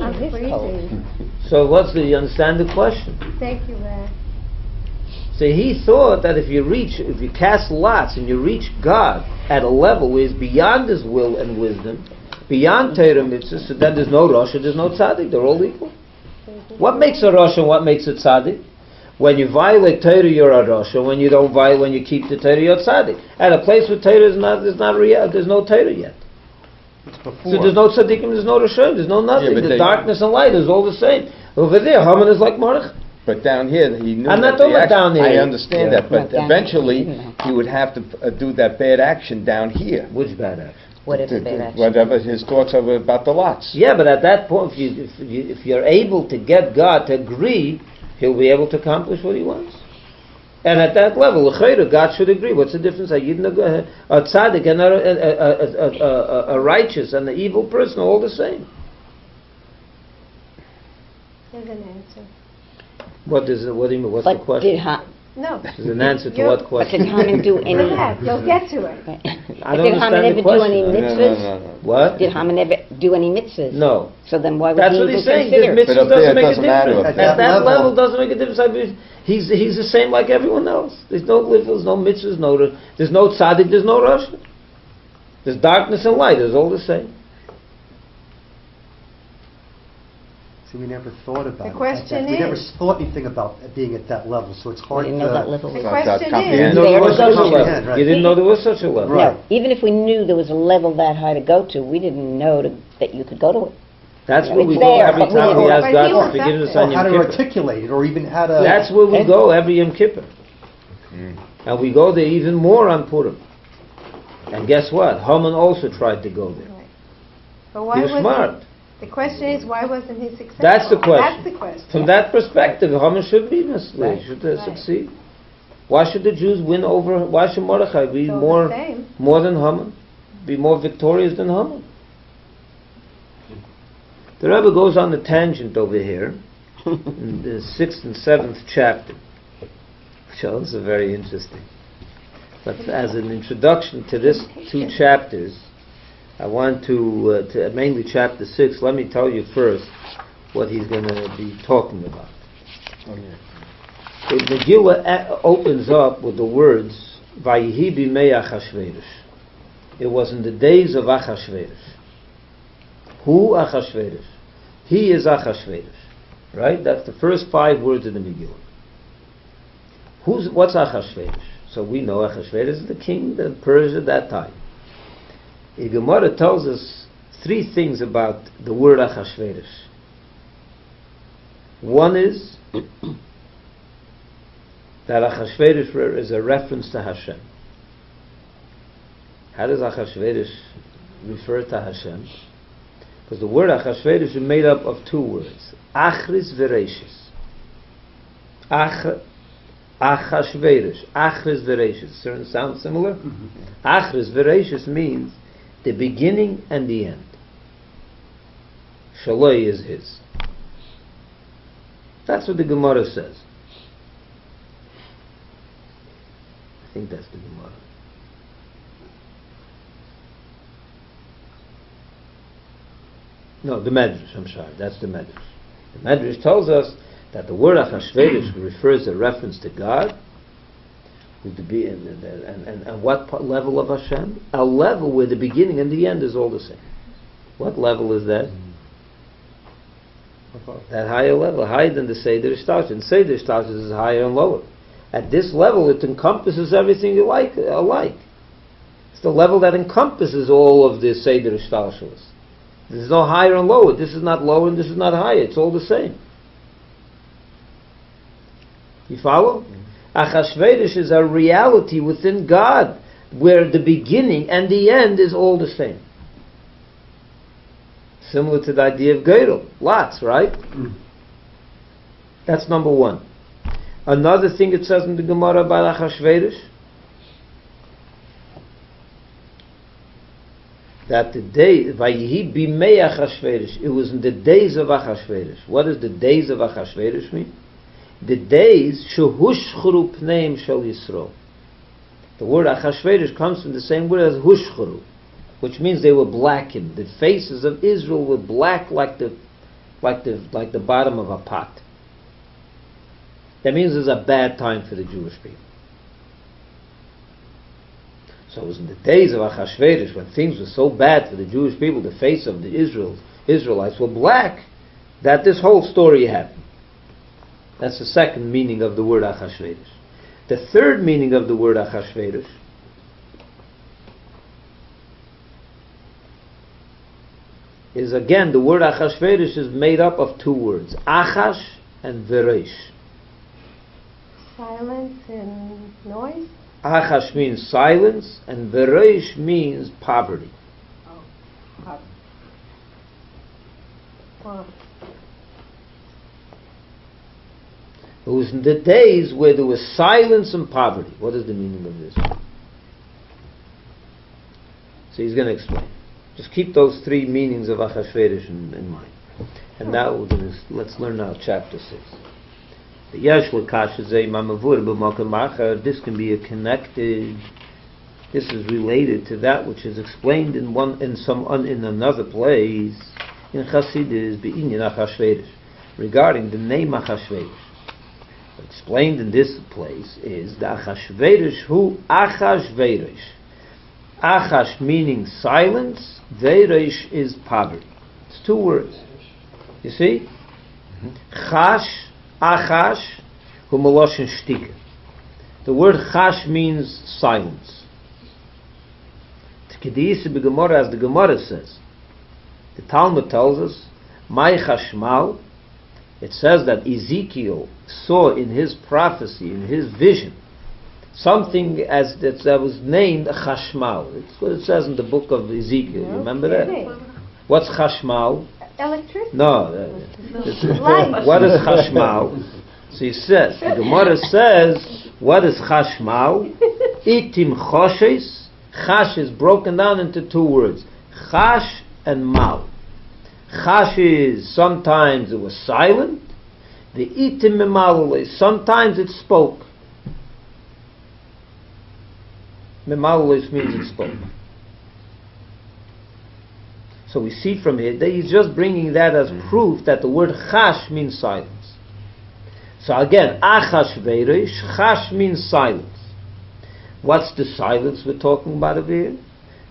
I'm freezing. So you understand the question? Thank you, Rabbi. So he thought that if you cast lots and you reach God at a level where He's beyond His will and wisdom, beyond Torah mitzvahs, so then there's no Rosh, there's no Tzaddik, they're all equal. What makes a Rosh and what makes a Tzaddik? When you violate Torah, you're a Rosh, and when you keep the Torah, you're a Tzaddik. At a place where Torah there's no Torah yet. So there's no Tzaddikim, there's no Roshim, there's no nothing. There's darkness and light, it's all the same. Over there, Haman is like Mordechai. But down here, he knew. I'm not talking about down here. I understand that, but eventually he would have to do that bad action down here. Which bad action? What is the bad action? Whatever his thoughts are about the lots. Yeah, but at that point, if you're able to get God to agree, He'll be able to accomplish what He wants. And at that level, God should agree. What's the difference? A tzaddik and a righteous and an evil person are all the same. There's an answer. What do you mean? What's the question? No. There's an answer to what question? But did Haman do any... Go ahead, you'll get to it. I don't understand the question. Did Haman ever do any mitzvahs? No. What? Did Haman ever do any mitzvahs? No. So then why would That's he what even he's saying. consider? This mitzvah doesn't make a difference. At that level doesn't make a difference. I mean, he's the same like everyone else. There's no levels, no mitzvahs, there's no tzaddik, there's no rosh. There's darkness and light. It's all the same. See, we never thought about it. The question We never is... thought anything about being at that level, so it's hard We to... didn't know that level The was... question You is... didn't know there was such a level. Right. You didn't know there was such a level. Right. No, even if we knew there was a level that high to go to, we didn't know that you could go to it. That's where It's we go there, every but we time we don't- ask But God he for wants forgiveness that. on How Yom to Kippur. articulate it, or even how to... That's where we go every Yom Kippur. And we go there even more on Purim. And guess what? Haman also tried to go there. Right. But why He was smart. The question is, why wasn't he successful? That's the question. That's the question. From that perspective, Haman should be misled, should succeed. Why should the Jews win over? Why should Mordechai be So more the same. than Haman? Be more victorious than Haman? The Rebbe goes on the tangent over here in the 6th and 7th chapter. So this is very interesting. But as an introduction to this 2 chapters, I want to mainly chapter 6. Let me tell you first what he's going to be talking about. The Megillah opens up with the words, "Vayihi b'mei Achashverosh." It was in the days of Achashverosh. Who Achashverosh? He is Achashverosh. Right? That's the first 5 words of the Megillah. What's Achashverosh? So we know Achashverosh is the king of Persia at that time. The Gemara tells us three things about the word Achashverosh. One is that Achashverosh is a reference to Hashem. How does Achashverosh refer to Hashem? Because the word Achashverosh is made up of two words, Achris Vereishis. Achashverosh, Achris Vereishis. Sounds similar? Achris Vereishis means the beginning and the end. Shaloi is his. That's what the Gemara says. I think that's the Gemara. No, the Medrash, I'm sorry, that's the Medrash. The Medrash tells us that the word Achashverosh refers a reference to God, and what level of Hashem? A level where the beginning and the end is all the same. What level is that? That higher level, higher than the Seder Ishtash. And Seder Ishtash is higher and lower. At this level, it encompasses everything alike. It's the level that encompasses all of the Seder Ishtashos. There's no higher and lower. This is not lower and this is not higher. It's all the same. You follow? Achashverosh is a reality within God where the beginning and the end is all the same. Similar to the idea of Geirel. Lots, right? That's number one. Another thing it says in the Gemara about Achashverosh, that the day, Vayihi bimei Achashverosh, it was in the days of Achashverosh. What does the days of Achashverosh mean? The days, shehushchuru pneim shel Yisroel. The word Achashverosh comes from the same word as hushchuru, which means they were blackened. The faces of Israel were black like the bottom of a pot. That means it was a bad time for the Jewish people. So it was in the days of Achashverosh, when things were so bad for the Jewish people, the face of the Israelites were black, that this whole story happened. That's the second meaning of the word Achashverosh. The third meaning of the word Achashverosh is, again, the word Achashverosh is made up of two words, Achash and Veresh. Silence and noise? Achash means silence, and Veresh means poverty. Wow. It was in the days where there was silence and poverty. What is the meaning of this? So he's going to explain. Just keep those three meanings of Achashverosh in mind. And now let's learn now chapter 6. This can be connected. This is related to that which is explained in another place in Chassidus be'inyan Achashverosh, regarding the name Achashverosh. Explained in this place is the Achashverosh hu Achashverosh. Achash meaning silence, Veresh is poverty. It's two words. You see? Chash, Achash, hu meloshin shtika. The word chash means silence. T'kediyisa b'Gemara, as the Gemara says. The Talmud tells us, Mai chashmal. It says that Ezekiel saw in his prophecy, in his vision, something that was named Chashmal. It's what it says in the book of Ezekiel. You remember that? What's Chashmal? Electricity? No. Light. What is Chashmal? So he says, the Gemara says, what is Chashmal? Itim Choshes. Chash is broken down into two words, Chash and Mal. Chash is, sometimes it was silent. The itim memalule, sometimes it spoke. Memalule means it spoke. So we see from here that he's just bringing that as proof that the word chash means silence. So again, Achashverosh, chash means silence. What's the silence we're talking about over here?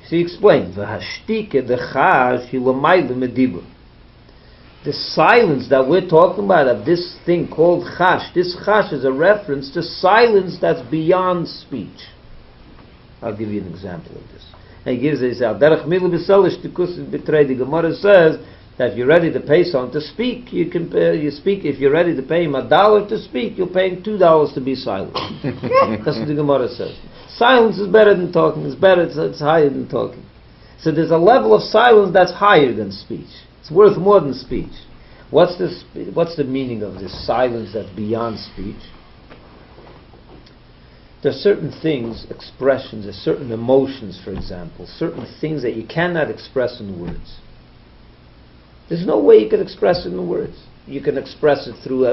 So he explains, V'hashtike the chash hilamayla medibur. The silence that we're talking about, of this thing called chash, this chash is a reference to silence that's beyond speech. I'll give you an example of this. And he gives it, the Gemara says that if you're ready to pay someone to speak, you speak. If you're ready to pay him $1 to speak, you're paying $2 to be silent. That's what the Gemara says. Silence is better than talking. It's better. It's higher than talking. So there's a level of silence that's higher than speech. It's worth more than speech. What's the meaning of this silence that's beyond speech? There are certain things, expressions, there's certain emotions, for example, certain things that you cannot express in words. There's no way you can express it in words. You can express it through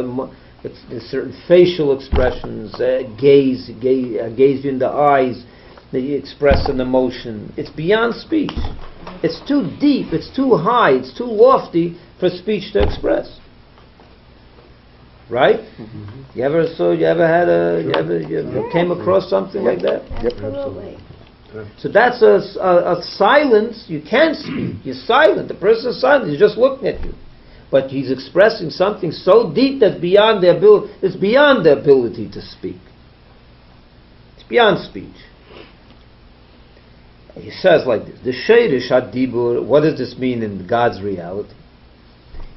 certain facial expressions, gaze you in the eyes, that you express an emotion. It's beyond speech. It's too deep, it's too high, it's too lofty for speech to express. Right? Mm-hmm. You ever came across something like that? Absolutely. So that's a silence. You can't speak. You're silent. The person is silent. He's just looking at you. But he's expressing something so deep that's beyond the ability. It's beyond the ability to speak. It's beyond speech. He says like this: the sheirish hadibur. What does this mean in God's reality?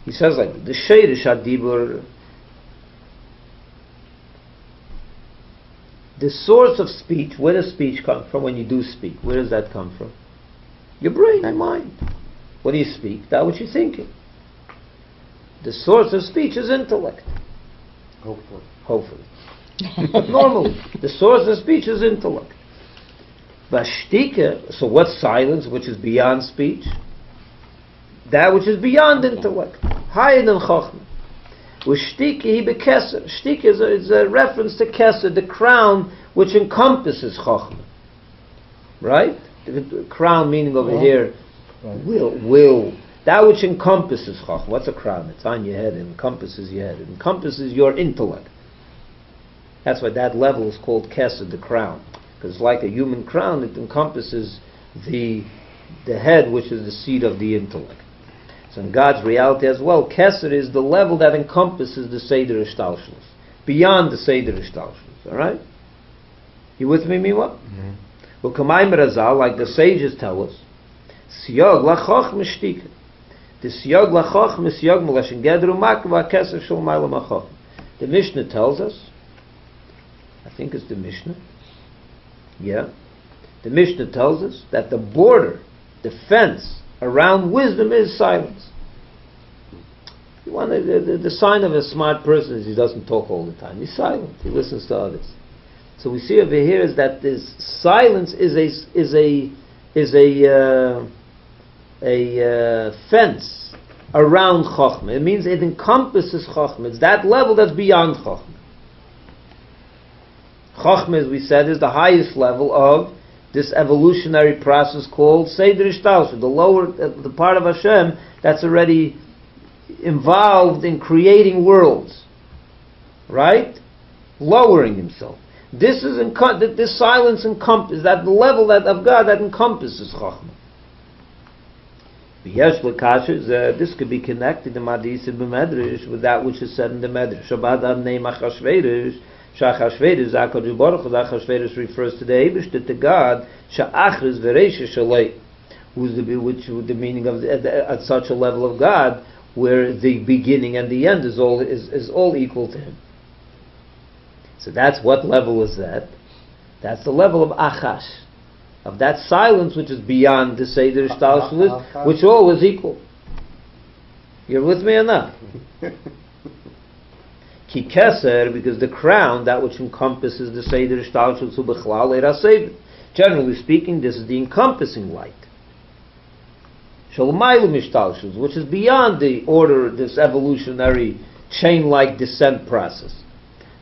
He says like this: the sheirish hadibur. The source of speech. Where does speech come from? When you do speak, where does that come from? Your brain, your mind. What do you speak? That which you're thinking. The source of speech is intellect. Hopefully. But normally, the source of speech is intellect. Bashtika, so what's silence, which is beyond speech? That which is beyond intellect. Higher than Chochmah. Shtika is a reference to Keser, the crown which encompasses Chochmah. Right? The crown meaning over here, will. That which encompasses Chochmah. What's a crown? It's on your head, it encompasses your head. It encompasses your intellect. That's why that level is called Keser, the crown. Because like a human crown, it encompasses the head, which is the seat of the intellect. So in God's reality as well, Keser is the level that encompasses the Seder Ishtalshlus, beyond the Seder Ishtalshlus. All right? You with me, Miwa? Well, Kamaim Razal, like the sages tell us, Siyog lachoch mishtika. The Siyog lachoch misyog melashin gedru makva Keser shul ma'ala machoch. The Mishnah tells us, I think it's the Mishnah, yeah, the Mishnah tells us that the border, the fence around wisdom is silence. The sign of a smart person is he doesn't talk all the time. He's silent. He listens to others. So we see over here is that this silence is a fence around Chochmah. It means it encompasses Chochmah. It's that level that's beyond Chochmah. Chochmah, as we said, is the highest level of this evolutionary process called Seder Ishtalshu, the part of Hashem that's already involved in creating worlds, right? Lowering himself. This silence encompasses that level of God that encompasses Chochmah. This could be connected in Madis b'Medrash with that which is said in the Medrash. Chabad ad-nei Achashverosh. Achashverosh refers to the Eibishter, to God, Sha'achris v'reisha shalei, who's the meaning of at such a level of God, where the beginning and the end is all equal to Him. So that's what level is that? That's the level of Achash, of that silence which is beyond the Seder Ishtalshlus, which all is equal. You're with me or not? Ki Keser, because the crown, that which encompasses the Seder Ishtalshlus u'bechlal eira Seder. Generally speaking, this is the encompassing light. Shalmaylu mishtalshlus, which is beyond the order, this evolutionary chain-like descent process.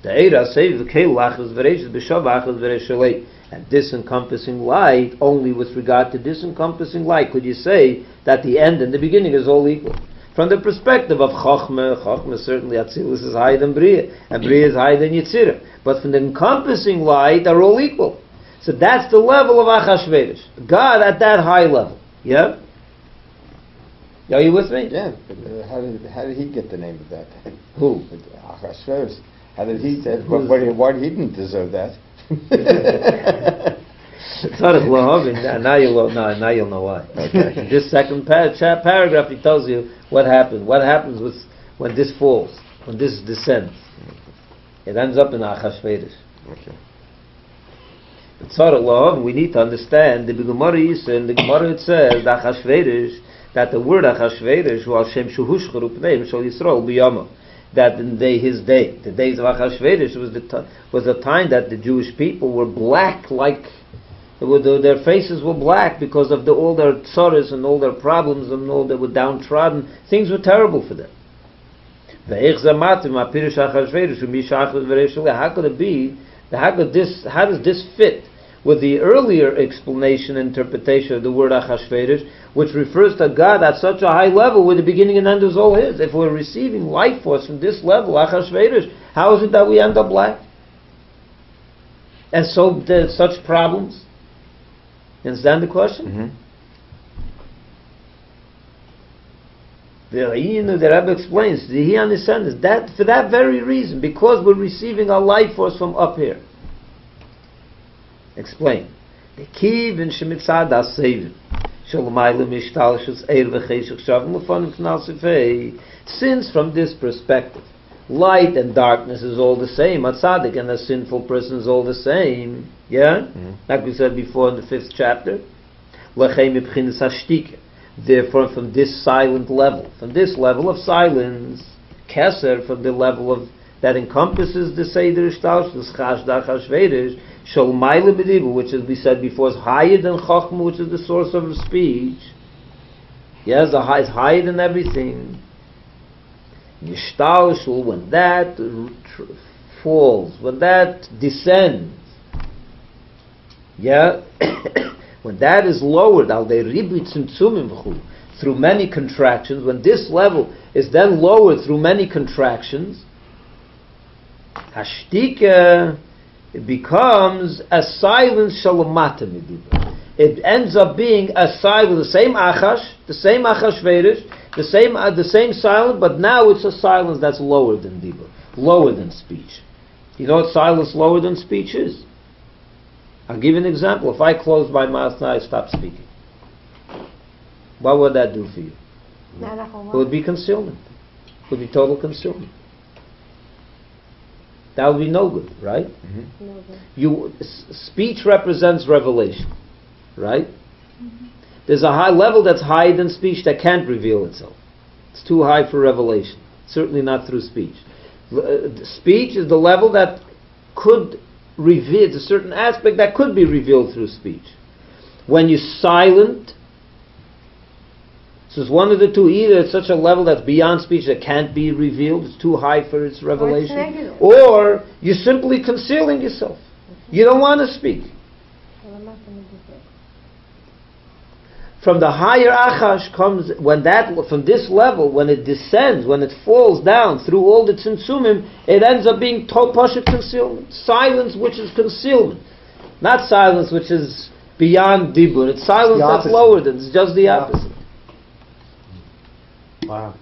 The eira Seder v'keilachas v'reishas b'shavachas v'reishalei. And this encompassing light, only with regard to this encompassing light, could you say that the end and the beginning is all equal? From the perspective of Chochmah certainly Atzilus is higher than Bria, and Bria is higher than Yetzirah. But from the encompassing light, they're all equal. So that's the level of Achashverosh. God at that high level. Yeah? Are you with me? Yeah, but how did he get the name of that? Who? Achashverosh. How did he? Why he didn't deserve that? Now you'll know why. Okay. In this second paragraph, he tells you what happened. What happens when this falls, when this descends. It ends up in Achashverosh. Okay. We need to understand the Gemara is in the Gemara it says that the word Achashverosh that in his day, the days of Achashverosh was the time that the Jewish people were black, like their faces were black because of all their tzaras and all their problems and all they were downtrodden. Things were terrible for them. How could it be? How does this fit with the earlier explanation and interpretation of the word Achashverosh, which refers to God at such a high level where the beginning and end is all His? If we're receiving life force from this level, Achashverosh, how is it that we end up black? And so there's such problems? You understand the question? Mm-hmm. The Rebbe explains, he understands that for that very reason, because we're receiving our life force from up here. Explain. The kiv in shemitzad asevin shalmayla mishtalshus eir v'cheshach shavim lefanim k'nal. Since from this perspective, light and darkness is all the same, a tzaddik and a sinful person is all the same. Yeah, like we said before in the 5th chapter. L'chem ibchinas hashtika. Therefore, from this silent level, from this level of silence, keser, from the level of that encompasses the Seder Ishtalshus, Chashdach Hashverosh, Shalmayla B'dibu, which, as we said before, is higher than Chochmah, which is the source of speech. Yes, it's higher than everything. Yishtalshul, when that falls, when that descends, yeah, when that is lowered, through many contractions, when this level is then lowered through many contractions, Hashtika, it becomes a silence shalamata mediba. It ends up being a silence, the same Achashverosh, the same silence, but now it's a silence that's lower than diba, lower than speech. You know what silence lower than speech is? I'll give you an example. If I close my mouth now, I stop speaking. What would that do for you? It would be concealment. It would be total concealment. That would be no good, right? No good. Speech represents revelation, right? There's a high level that's higher than speech that can't reveal itself. It's too high for revelation. Certainly not through speech. Speech is the level that could reveal, it's a certain aspect that could be revealed through speech. When you're silent, so it's one of the two. Either it's such a level that's beyond speech that can't be revealed, it's too high for its revelation, or you're simply concealing yourself. You don't want to speak. From the higher Achash comes, from this level, when it descends, when it falls down through all the tzimtzumim, it ends up being pasha concealment. Silence which is concealment. Not silence which is beyond dibur. It's silence that's lower than, it's just the opposite. Wow.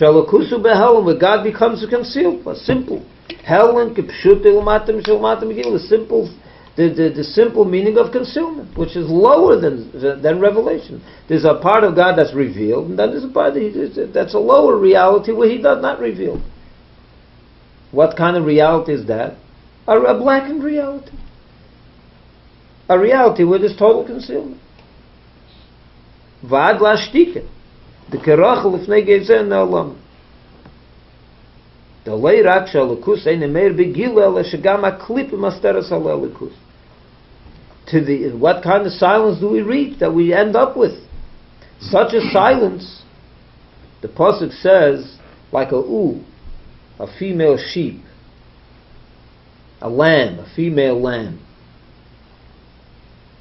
Shalakusu behelim, where God becomes a concealed, a simple. Helen kipshut ilmatim shalmatim gil, the simple meaning of concealment, which is lower than revelation. There's a part of God that's revealed, and then there's a part that's a lower reality where He does not reveal. What kind of reality is that? A blackened reality. A reality where there's total concealment. Va'ad la'ashtika. The kerach l'fnei gezer ne'olam. The leirak shalakus ein emer begila ele shegam haklipim asteres halelikus. To the what kind of silence do we reach that we end up with? Such a silence, the pasuk says, like a female sheep, a lamb, a female lamb.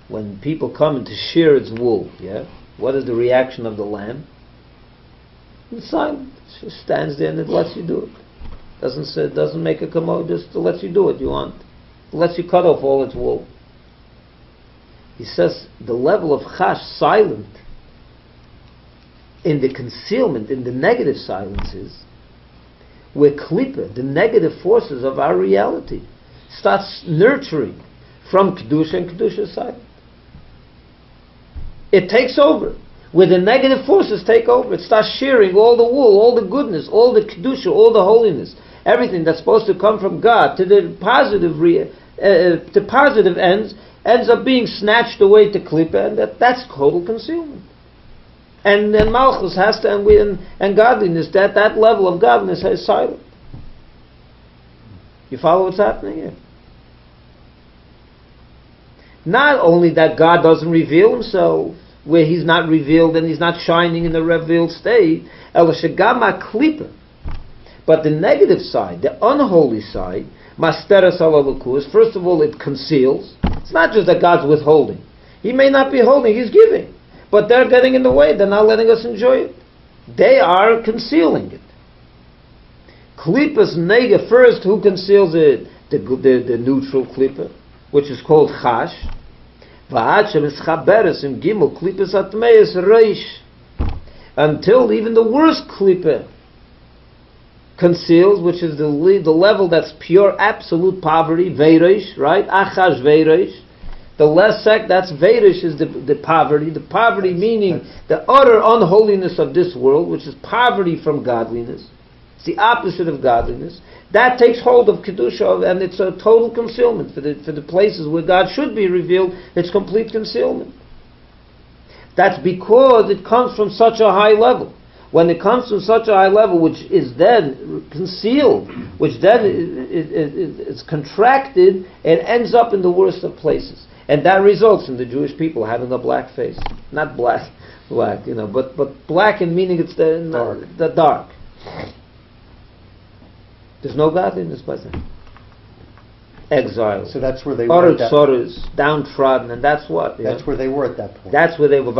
When people come to shear its wool, yeah, what is the reaction of the lamb? It's silent. It just stands there and it lets you do it. Doesn't make a commode, just lets you do what you want. It lets you cut off all its wool. He says the level of chash, silent, in the concealment, in the negative silences, where klipa, the negative forces of our reality, starts nurturing from kedusha and kedusha silent. It takes over. Where the negative forces take over, it starts shearing all the wool, all the goodness, all the kedusha, all the holiness, everything that's supposed to come from God to the positive to positive ends up being snatched away to klipa, and that's total concealment. And then malchus has to, and godliness, that level of godliness is silent. You follow what's happening here? Not only that God doesn't reveal himself, where he's not revealed and he's not shining in the revealed state, but the negative side, the unholy side, masteras alalukus, first of all it conceals. It's not just that God's withholding. He may not be holding, he's giving. But they're getting in the way, they're not letting us enjoy it. They are concealing it. Klipas nega, first, who conceals it? The neutral klipa, which is called chash. Until even the worst klipa conceals, which is the level that's pure, absolute poverty, veiresh, right? Achash veiresh. The less sect, that's veiresh, is the poverty. The poverty meaning the utter unholiness of this world, which is poverty from godliness. It's the opposite of godliness. That takes hold of kedusha, and it's a total concealment for the places where God should be revealed. It's complete concealment. That's because it comes from such a high level. When it comes from such a high level, which is then concealed, which then is contracted, it ends up in the worst of places, and that results in the Jewish people having a black face. Not black, but black in meaning it's the dark. There's no godliness by them. Exile. So that's where they were. Downtrodden, and that's what. That's where they were at that point. That's where they were.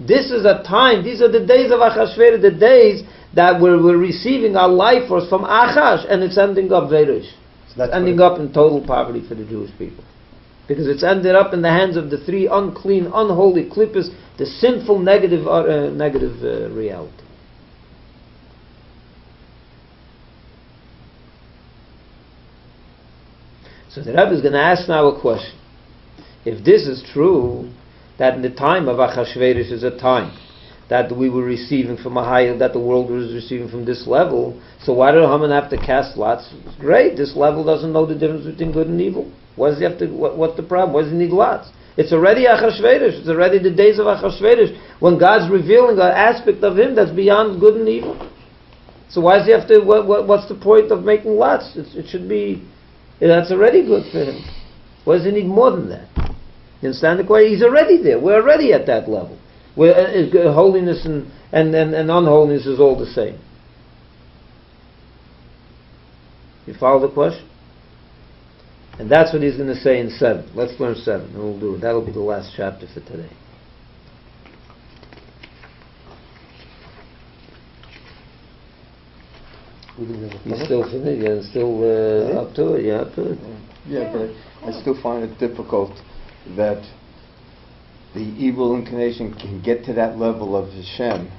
This is a time. These are the days of Achashverosh, the days that we're receiving our life force from Achash, and it's ending up Verush. So it's ending up in total poverty for the Jewish people, because it's ended up in the hands of the three unclean, unholy klippas, the sinful, negative reality. So the Rebbe is going to ask now a question. If this is true, that in the time of Achashverosh is a time that we were receiving from a higher, that the world was receiving from this level, so why did Haman have to cast lots? It's great, this level doesn't know the difference between good and evil. Why does he have to, what's the problem? Why does he need lots? It's already Achashverosh, it's already the days of Achashverosh, when God's revealing an aspect of him that's beyond good and evil. So why does he have to, what's the point of making lots? It should be, that's already good for him. Why does he need more than that? You understand the question? He's already there. We're already at that level, where holiness and unholiness is all the same. You follow the question? And that's what he's going to say in 7. Let's learn 7, and we'll do it. That'll be the last chapter for today. You still finished? You're still up to it? Yeah, up to it. Yeah, but I still find it difficult that the evil inclination can get to that level of Hashem,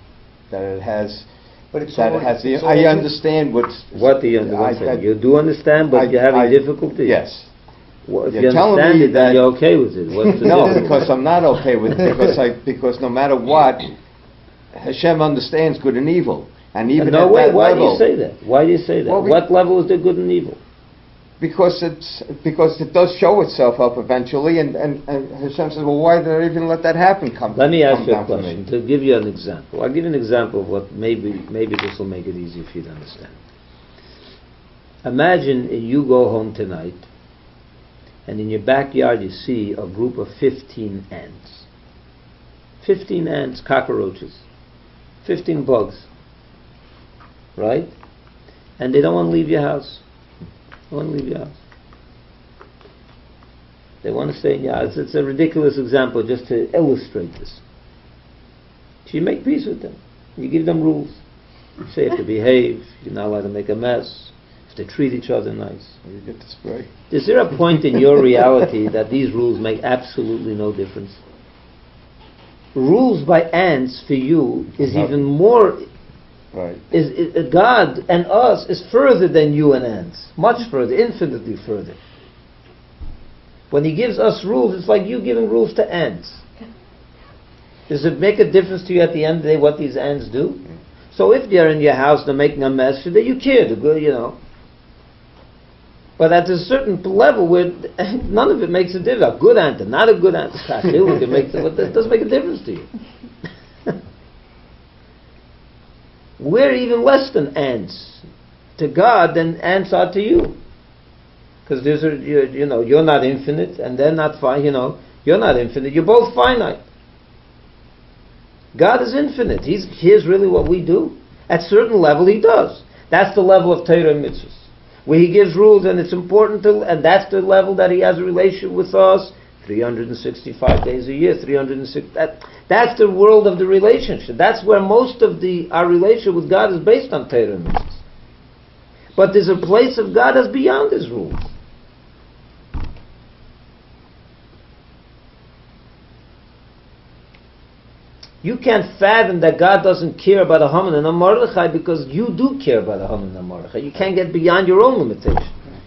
that it has. But it's that it has. I understand what's. What do you understand? You do understand, but you're having difficulty. Yes. Well, if you understand it, then you're okay with it. What's the no, because I'm not okay with it. Because no matter what, Hashem understands good and evil. And even no way. Why do you say that? Why do you say that? Well, what level is there good and evil? Because it does show itself up eventually, and Hashem says, well, why did I even let that happen? Let me ask you a question to give you an example. I'll give you an example of what maybe this will make it easy for you to understand. Imagine you go home tonight, and in your backyard you see a group of 15 ants. 15 ants, cockroaches, 15 bugs. Right? And they don't want to leave your house. They want to leave your house. They want to stay in your house. It's a ridiculous example just to illustrate this. So you make peace with them. You give them rules. You say you have to behave. You're not allowed to make a mess. have to treat each other nice. You get the spray. Is there a point in your reality that these rules make absolutely no difference? Rules by ants for you is even more. Right. Is God and us is further than you and ants, much further, infinitely further. When He gives us rules, it's like you giving rules to ants. Does it make a difference to you at the end of the day what these ants do? So if they're in your house, they're making a mess, you care, the good, But at a certain level where none of it makes a difference. A good ant and not a good ant, it doesn't make a difference to you. We're even less than ants to God than ants are to you. Because you're not infinite and they're not you're not infinite, you're both finite. God is infinite. Here's really what we do. At a certain level He does. That's the level of Torah and mitzvahs. Where He gives rules and it's important and that's the level that He has a relationship with us 365 days a year, 306. That's the world of the relationship. That's where most of our relationship with God is based on Torah and mitzvahs. But there's a place of God that's beyond His rules. You can't fathom that God doesn't care about a Haman and a Mordechai because you do care about a Haman and a Mordechai. You can't get beyond your own limitation.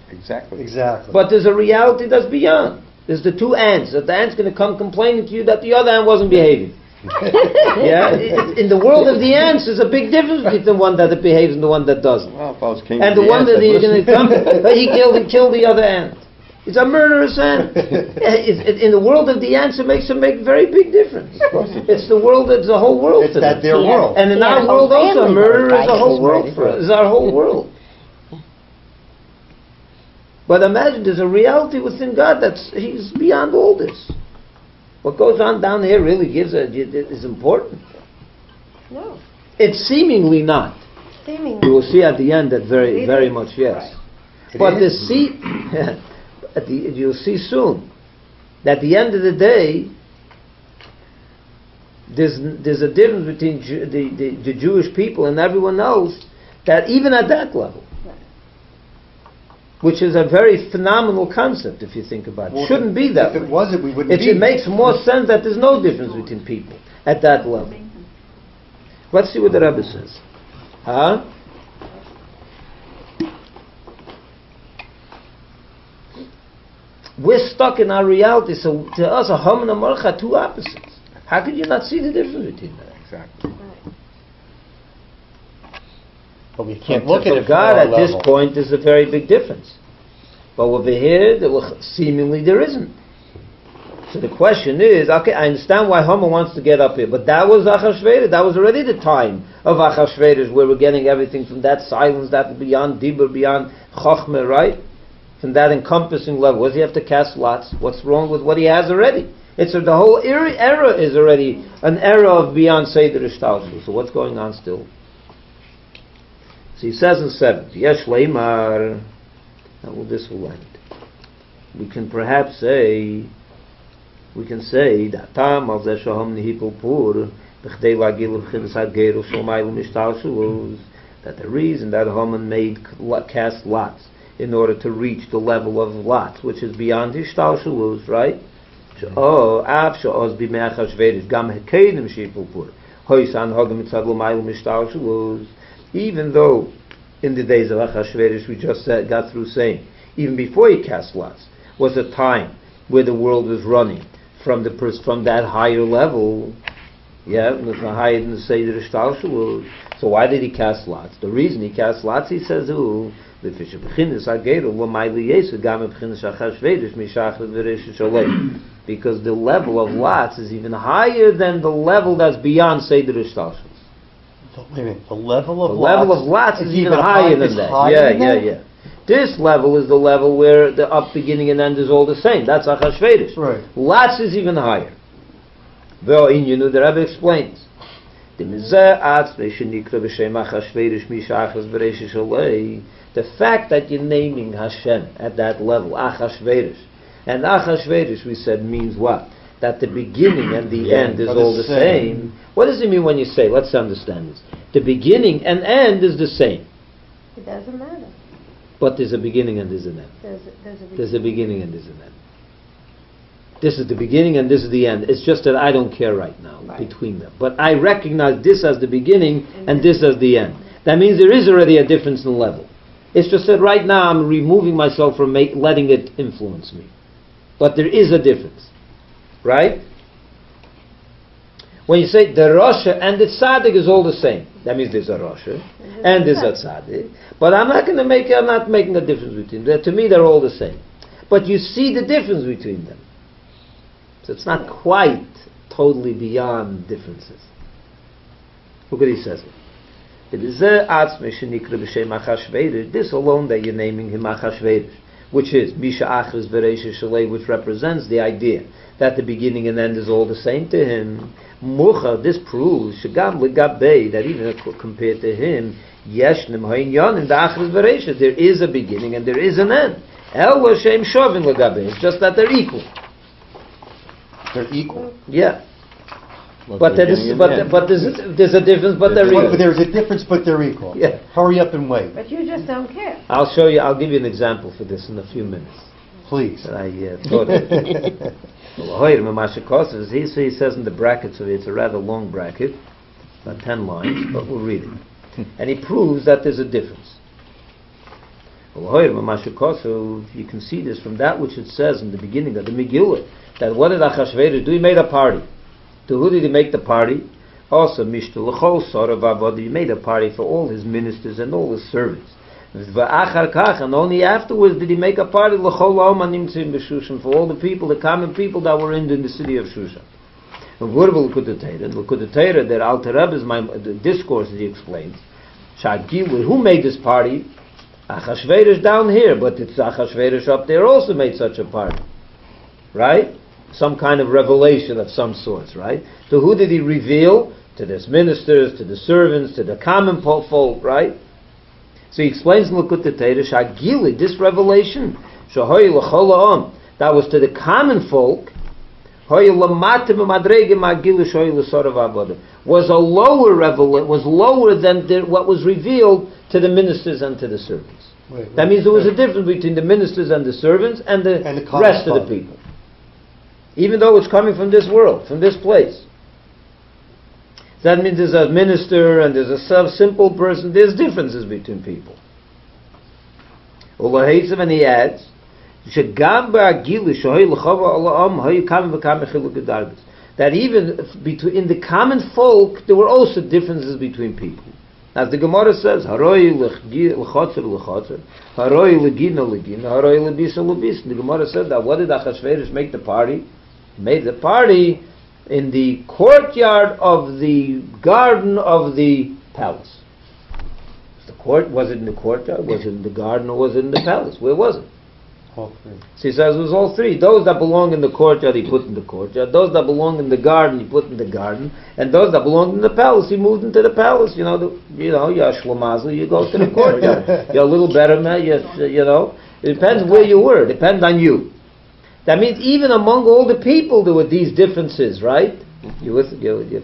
Exactly. But there's a reality that's beyond. There's the two ants. That the ant's going to come complaining to you that the other ant wasn't behaving. In the world of the ants, there's a big difference between the one that behaves and the one that doesn't. Well, if I was king and the one that he's going to come, he killed the other ant. It's a murderous ant. In the world of the ants, it makes a very big difference. It's the world. It's the whole world. It's that their world. And in our world also, murder is the whole world for us. It's our whole world. But imagine there's a reality within God He's beyond all this. What goes on down here really is important. No. It's seemingly not. Seemingly. You will see at the end that very much yes. Right. But you'll see soon that at the end of the day, there's a difference between the Jewish people and everyone else. That even at that level, which is a very phenomenal concept if you think about it. It shouldn't be that way. If it wasn't, we wouldn't be. It makes more sense that there's no difference between people at that level. Let's see what the Rebbe says. We're stuck in our reality, so to us a Haman and a Mordechai are two opposites. How could you not see the difference between them? Exactly. But we can't look at it God from at this point there's a very big difference. But over here, seemingly there isn't. So the question is, okay, I understand why Haman wants to get up here, but that was Achashverosh. That was already the time of Achashverosh where we're getting everything from that silence, that beyond Dibur, beyond Chochmah, right? From that encompassing level. What does he have to cast lots? What's wrong with what he has already? The whole era is already an era of beyond Seder Ishtalshu. So what's going on still? So he says in 7th, Yesh Leimar, this will end. We can perhaps say, that Tam al Zeh Shaham Nihipul Pur, B'chdei Lagil B'chinas HaGeru Shomaylu Mishtalshu, that the reason that Haman cast lots in order to reach the level of lots, which is beyond Ishtalshu, right? Av Sha'oz B'mei Achashverosh Gam Hekedim Shihipul Pur, Hoisan Hagam Mitzad L'maylu Mishtalshu. Even though in the days of Achashverosh we just got through saying, even before he cast lots, was a time where the world was running from that higher level, higher than the Seder Ishtalshu. So why did he cast lots? The reason he cast lots, he says, because the level of lots is even higher than the level that's beyond Seder Ishtalshu. Wait a minute, the level of lots is even higher than that. This level is the level where the up, beginning, and end is all the same. That's Achashverosh. Right. Lots is even higher. The Rebbe explains. The fact that you're naming Hashem at that level, Achashverosh, and Achashverosh, we said, means what? That the beginning and the end is all the same. What does it mean when you say, let's understand this, the beginning and end is the same? It doesn't matter. But there's a beginning and there's an end. There's a beginning and there's an end. This is the beginning and this is the end. It's just that I don't care right now between them. But I recognize this as the beginning and this as the end. That means there is already a difference in level. It's just that right now I'm removing myself from letting it influence me. But there is a difference. Right? When you say the Rasha and the Tzaddik is all the same, that means there's a Rasha and there's a Tzaddik. But I'm not making a difference between them. To me, they're all the same. But you see the difference between them. So it's not quite totally beyond differences. Look what he says. This alone that you're naming him Achashverosh, which is Misha Achris Bereisha Shalei, which represents the idea that the beginning and end is all the same to him. Mucha, this proves Shagam Legabei, that even compared to him, Yeshnim Hainyan in the Achris Bereisha, there is a beginning and there is an end. El Shem Shovin Legabei, it's just that they're equal. They're equal. Yeah. But there's a difference, but they're equal. But there's a difference, but they're equal. Yeah. Hurry up and wait. But you just don't care. I'll show you. I'll give you an example for this in a few minutes. Please. That I thought of. He says in the brackets of it, it's a rather long bracket, about 10 lines, but we'll read it. And he proves that there's a difference. You can see this from that which it says in the beginning of the Megillah, that what did Achashverosh do? He made a party. To who did he make the party? Also, he made a party for all his ministers and all his servants. And only afterwards did he make a party for all the people, the common people that were in the city of Shushan. That Alter Rebbe's the discourse that he explains. Who made this party? Achashverosh down here, but it's Achashverosh up there also made such a party. Right? Some kind of revelation of some sorts, right? To who did he reveal? To his ministers, to the servants, to the common folk, right? So he explains in Likutei Torah, Shagili, this revelation, that was to the common folk, was lower than what was revealed to the ministers and to the servants. That means there was a difference between the ministers and the servants and the rest of the people. Even though it's coming from this world, from this place. That means there's a minister and there's a simple person. There's differences between people. And he adds, that even in the common folk, there were also differences between people. As the Gemara says, the Gemara says that what did Achashverosh make the party? He made the party in the courtyard of the garden of the palace. Was it in the courtyard? Was it in the garden? Or was it in the palace? Where was it? All three. So he says it was all three. Those that belong in the courtyard, he put in the courtyard. Those that belong in the garden, he put in the garden. And those that belonged in the palace, he moved into the palace. You're Shlomazel, you go to the courtyard. You're a little better man. It depends where you were. It depends on you. That means even among all the people there were these differences, right? You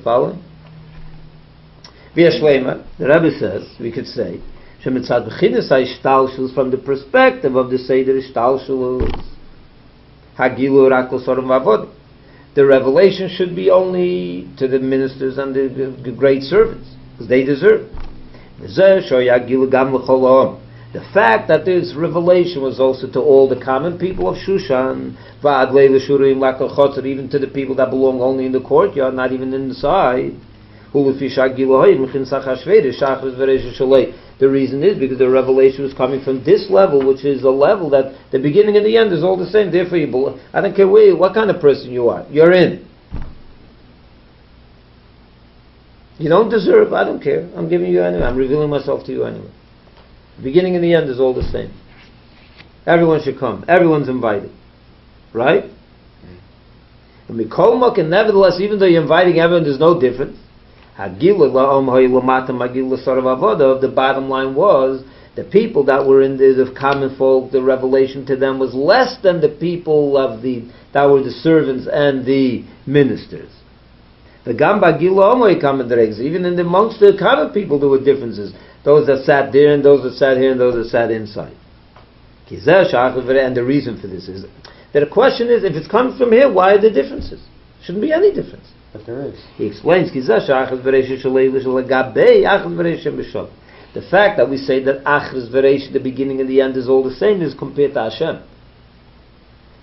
following? Via Shlema, the Rebbe says, we could say, from the perspective of the Seder Ishtalshulus, the revelation should be only to the ministers and the great servants, because they deserve it. The fact that this revelation was also to all the common people of Shushan, even to the people that belong only in the courtyard, not even inside. The reason is because the revelation was coming from this level, which is a level that the beginning and the end is all the same. Therefore, I don't care what kind of person you are. You're in. You don't deserve, I don't care. I'm giving you anyway. I'm revealing myself to you anyway. The beginning and the end is all the same. Everyone should come. Everyone's invited. Right? And nevertheless, even though you're inviting everyone, there's no difference. The bottom line was the people that were in the common folk, the revelation to them was less than the people that were the servants and the ministers. Even amongst the common people there were differences. Those that sat there and those that sat here and those that sat inside. And the reason for this is that the question is, if it's coming from here, why are there differences? Shouldn't be any difference. But there is. He explains, the fact that we say that Achris Veresh, the beginning and the end, is all the same, is compared to Hashem.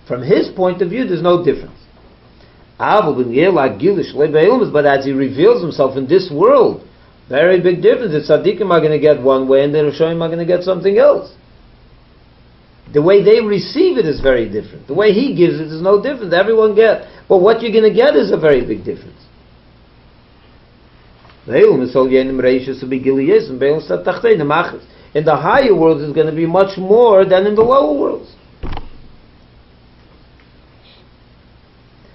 From his point of view, there's no difference. But as he reveals himself in this world, very big difference. The tzaddikim are going to get one way, and the Rishonim are going to get something else. The way they receive it is very different. The way he gives it is no different. Everyone gets. But what you're going to get is a very big difference. In the higher worlds, it's going to be much more than in the lower worlds.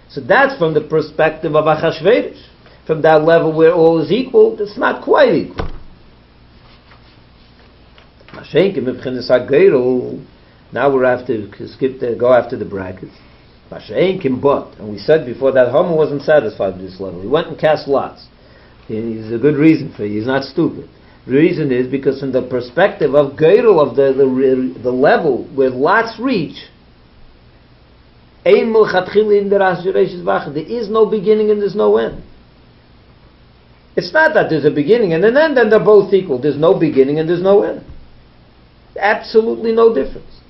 So that's from the perspective of Achashverosh. From that level where all is equal, it's not quite equal. Now we're after go after the brackets. But, and we said before that Haman wasn't satisfied with this level. He went and cast lots. There's a good reason for it. He's not stupid. The reason is because from the perspective of Geirel, of the level where lots reach, there is no beginning and there's no end. It's not that there's a beginning and an end and they're both equal. There's no beginning and there's no end. Absolutely no difference.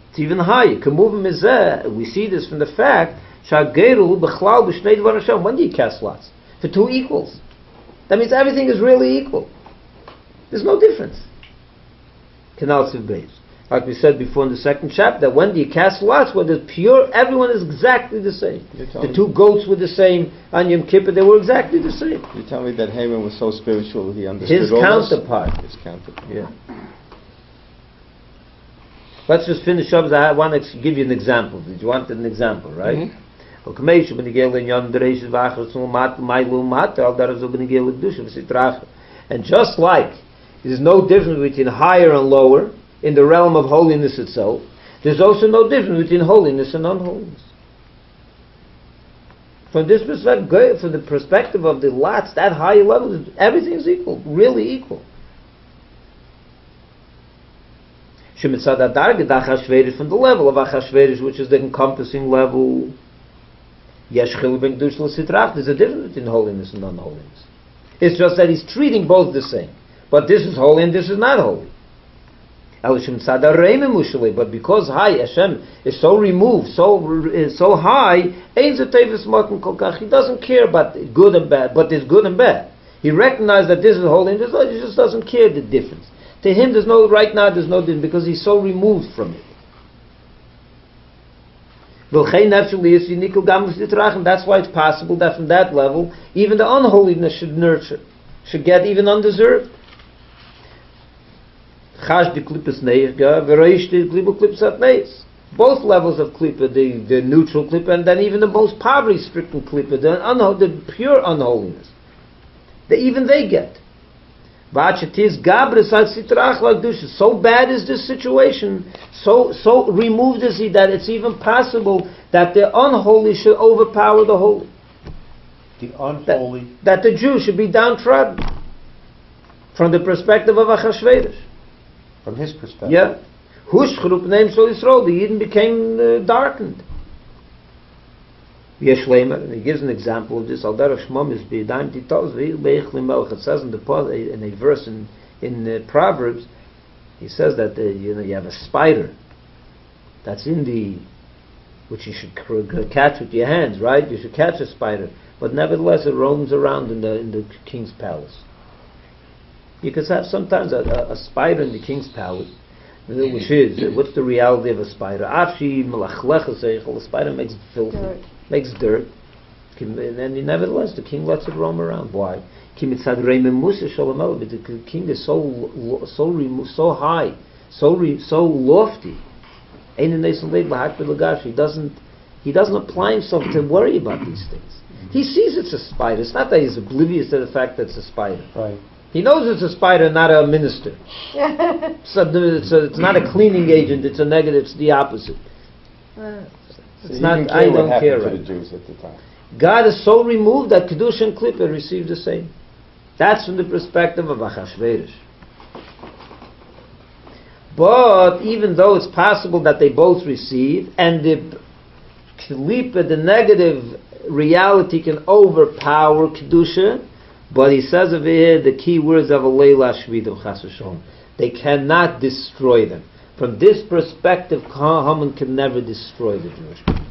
It's even higher. We see this from the fact, when do you cast lots? For two equals. That means everything is really equal. There's no difference. Like we said before in the second chapter, that when you cast lots, when it's pure, everyone is exactly the same. The two goats were the same on Yom Kippur, they were exactly the same. You tell me that Haman was so spiritual, he understood his counterpart. His counterpart. Yeah. Let's just finish up. I want to give you an example. Did you want an example, right? And just like there's no difference between higher and lower in the realm of holiness itself, there's also no difference between holiness and unholiness. From this perspective, from the perspective of the lots, that higher level, everything is equal, really equal. From the level of Achashverosh, which is the encompassing level, there's a difference between holiness and unholiness. It's just that he's treating both the same. But this is holy and this is not holy. But because high, Hashem is so removed, so high, he doesn't care about good and bad, but there's good and bad. He recognizes that this is holy and this is holy, he just doesn't care the difference. To him, there's no difference because he's so removed from it. And that's why it's possible that from that level, even the unholiness should get even undeserved. Both levels of klippa, the neutral klippa, and then even the most poverty-stricken klippa, the pure unholiness, even they get. So bad is this situation, so removed is he that it's even possible that the unholy should overpower the holy. The unholy. That the Jew should be downtrodden. From the perspective of Achashverosh. From his perspective. Yeah. The Yidden became darkened. And he gives an example of this. It says in a verse in Proverbs, he says that you have a spider that's which you should catch with your hands, right? You should catch a spider, but nevertheless it roams around in the king's palace. You could have sometimes a spider in the king's palace, which is, what's the reality of a spider? A spider makes filthy. Makes dirt, and nevertheless the king lets it roam around. Why? But the king is so high, so lofty. He doesn't apply himself to worry about these things. He sees it's a spider. It's not that he's oblivious to the fact that it's a spider. Right. He knows it's a spider, not a minister. It's not a cleaning agent. It's a negative. It's the opposite. It's not. I don't care. To the Jews at the time. God is so removed that Kedusha and Klippa receive the same. That's from the perspective of Achashverosh. But even though it's possible that they both receive, and the klipa, the negative reality, can overpower kedusha, but he says over here the key words of a leila shvidim chas v'sholom. They cannot destroy them. From this perspective, Haman can never destroy the Jewish people.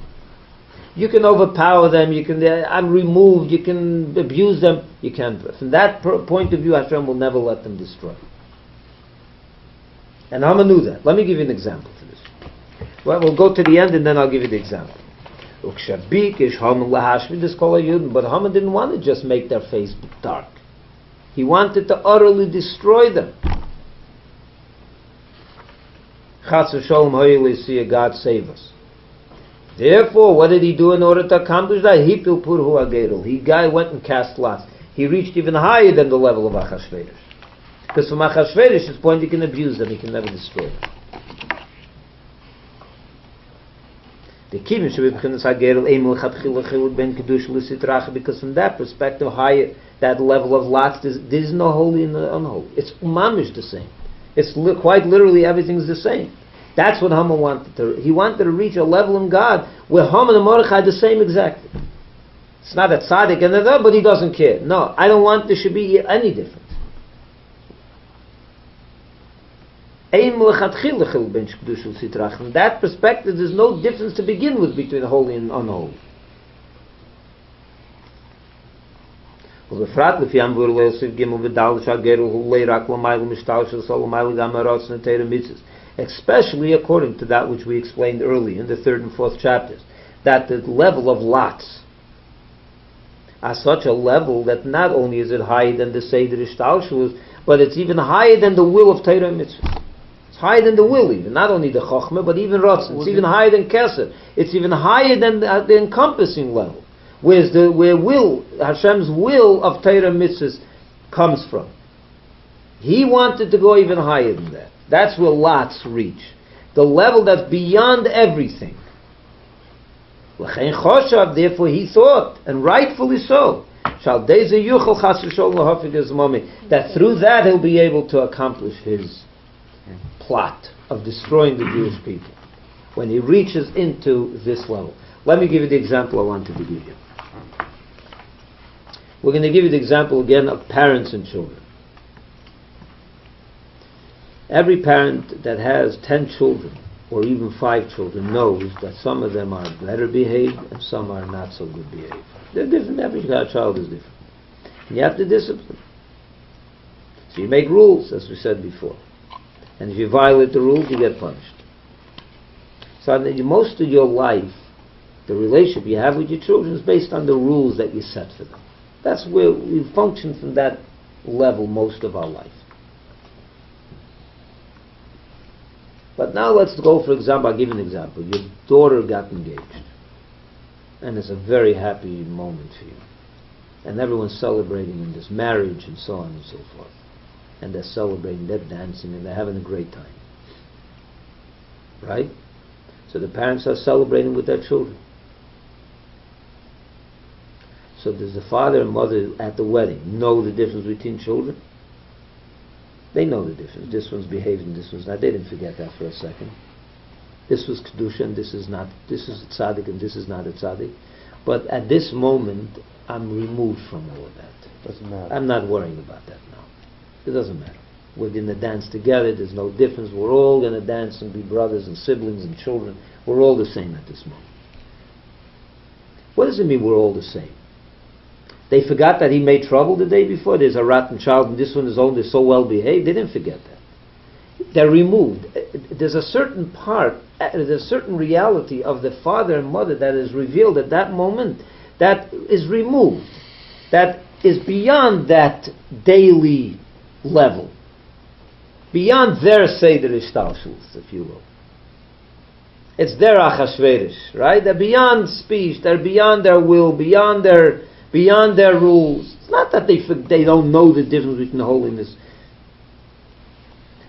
You can overpower them, you can remove, you can abuse them, you can't. From that point of view, Hashem will never let them destroy. And Haman knew that. Let me give you an example to this. Well, we'll go to the end and then I'll give you the example. But Haman didn't want to just make their face dark. He wanted to utterly destroy them. Chas v'sholom, God save us. Therefore, what did he do in order to accomplish that? He went and cast lots. He reached even higher than the level of Achashverosh. Because from Achashverosh's point, he can abuse them, he can never destroy them. Because from that perspective, higher, that level of lots, there is no holy and unholy. It's umamish the same. It's quite literally everything's the same. That's what Haman wanted to. He wanted to reach a level in God where Haman and Mordechai are the same exactly. It's not a tzaddik and another, but he doesn't care. No, I don't want there should be any difference. From that perspective, there's no difference to begin with between holy and unholy. Especially according to that which we explained earlier in the 3rd and 4th chapters, that the level of lots are such a level that not only is it higher than the Seder Ishtalshus, but it's even higher than the will of Torah and Mitzvah. It's higher than the will even, not only the Chochmah, but even Ratzon. It's even higher than Kesed. It's even higher than the encompassing level. Where Hashem's will of Torah and Mitzvah comes from. He wanted to go even higher than that. That's where lots reach. The level that's beyond everything. Therefore he thought, and rightfully so, that through that he'll be able to accomplish his plot of destroying the Jewish people when he reaches into this level. Let me give you the example I wanted to give you. We're going to give you the example again of parents and children. Every parent that has 10 children or even 5 children knows that some of them are better behaved and some are not so good behaved. They're different. Every child is different. And you have to discipline. So you make rules, as we said before. And if you violate the rules, you get punished. So most of your life, the relationship you have with your children is based on the rules that you set for them. That's where we function from that level most of our life. But now let's go, for example, I'll give you an example. Your daughter got engaged. And it's a very happy moment for you. And everyone's celebrating in this marriage and so on and so forth. And they're celebrating, they're dancing, and they're having a great time. Right? So the parents are celebrating with their children. So does the father and mother at the wedding know the difference between children? They know the difference. This one's behaving, this one's not. They didn't forget that for a second. This was Kedusha and this is not. This is a tzaddik and this is not a tzaddik. But at this moment, I'm removed from all of that. Doesn't matter. I'm not worrying about that now. It doesn't matter. We're going to dance together. There's no difference. We're all going to dance and be brothers and siblings and children. We're all the same at this moment. What does it mean we're all the same? They forgot that he made trouble the day before. There's a rotten child and this one is only so well behaved. They didn't forget that. They're removed. There's a certain part, there's a certain reality of the father and mother that is revealed at that moment that is removed. That is beyond that daily level. Beyond their Seder Ishtalshus, if you will. It's their Achashverosh, right? They're beyond speech. They're beyond their will, beyond their rules. It's not that they don't know the difference between holiness.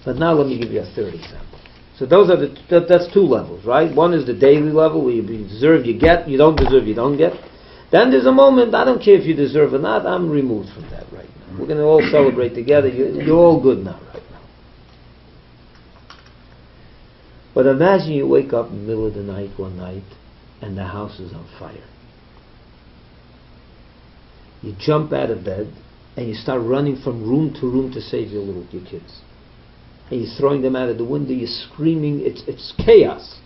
But now let me give you a third example. So those are that's 2 levels, right? One is the daily level where you deserve, you get. You don't deserve, you don't get. Then there's a moment, I don't care if you deserve or not, I'm removed from that right now. We're going to all celebrate together. You're all good now, right now. But imagine you wake up in the middle of the night one night and the house is on fire. You jump out of bed and you start running from room to room to save your kids. And you're throwing them out of the window, you're screaming, it's chaos.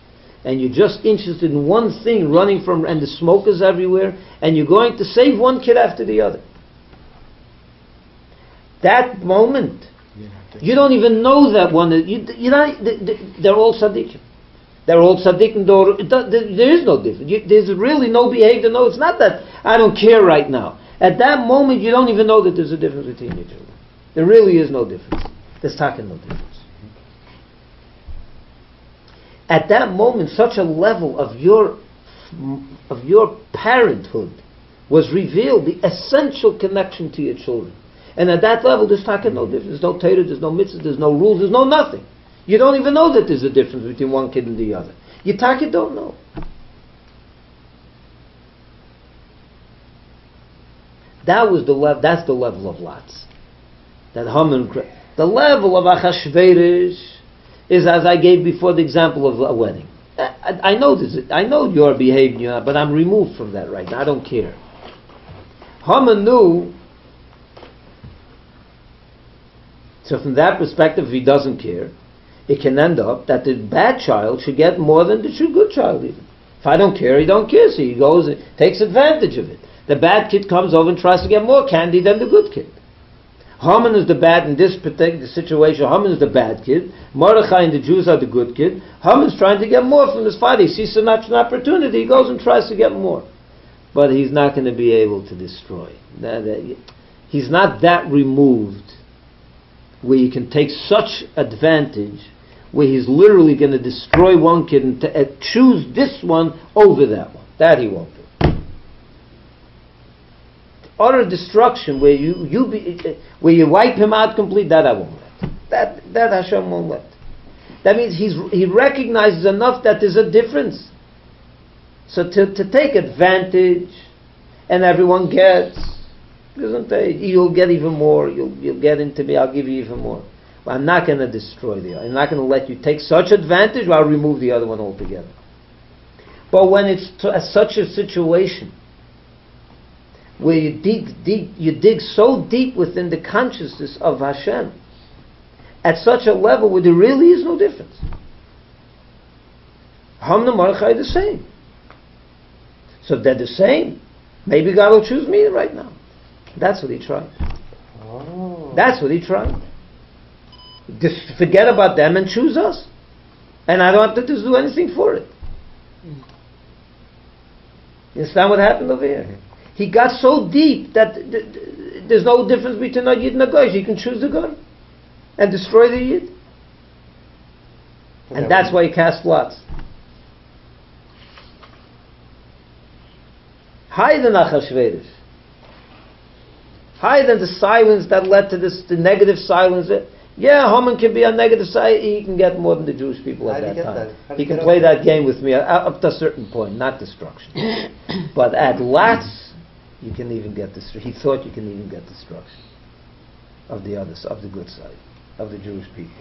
And you're just interested in one thing, running from, and the smoke is everywhere, and you're going to save one kid after the other. That moment, you don't even know that one. They're all tzaddikim. They're all tzaddikim. There is no difference. There's really no behavior. No, it's not that I don't care right now. At that moment, you don't even know that there's a difference between your children. There really is no difference. There's talking no difference. At that moment, such a level of your parenthood was revealed, the essential connection to your children. And at that level, there's talking no difference. There's no Torah, there's no mitzvah, there's no rules, there's no nothing. You don't even know that there's a difference between one kid and the other. You don't know. That's the level of lots. That Haman, the level of Achashverosh is, as I gave before, the example of a wedding. I know this. I know your behavior, but I'm removed from that right now. I don't care. Haman knew. So from that perspective, if he doesn't care, it can end up that the bad child should get more than the good child even. If I don't care, he don't care. So he goes and takes advantage of it. The bad kid comes over and tries to get more candy than the good kid. Haman is the bad in this particular situation. Haman is the bad kid. Mordechai and the Jews are the good kid. Haman's trying to get more from his father. He sees such an opportunity. He goes and tries to get more. But he's not going to be able to destroy. He's not that removed where you can take such advantage where he's literally going to destroy one kid and choose this one over that one. That he won't do. Utter destruction where where you wipe him out complete, that I won't let. That Hashem won't let. That means he recognizes enough that there's a difference. So to take advantage and everyone gets, you'll get even more, you'll get into me, I'll give you even more. But I'm not going to destroy the other. I'm not going to let you take such advantage, I'll remove the other one altogether. But when it's such a situation where you dig so deep within the consciousness of Hashem, at such a level where there really is no difference. Haman and Mordechai are the same. So they're the same. Maybe God will choose me right now. That's what he tried. Oh. That's what he tried. Just forget about them and choose us. And I don't have to do anything for it. You understand what happened over here? He got so deep that there's no difference between a Yid and a Goy. He can choose the Goy and destroy the Yid. And that's why he cast lots. Higher than Achashverosh. Higher than the silence that led to this, the negative silence. Yeah, Haman can be a negative side. He can get more than the Jewish people at that time. He can play that game with me up to a certain point, not destruction. But at lots, you can even get destruction. He thought you can even get destruction of the others, of the good side, of the Jewish people.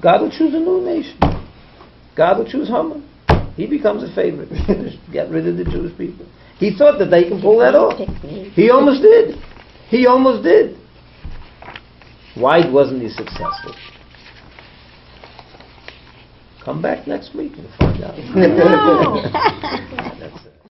God will choose a new nation. God will choose Haman. He becomes a favorite. Get rid of the Jewish people. He thought that they can pull that off. He almost did. He almost did. Why wasn't he successful? Come back next week and find out.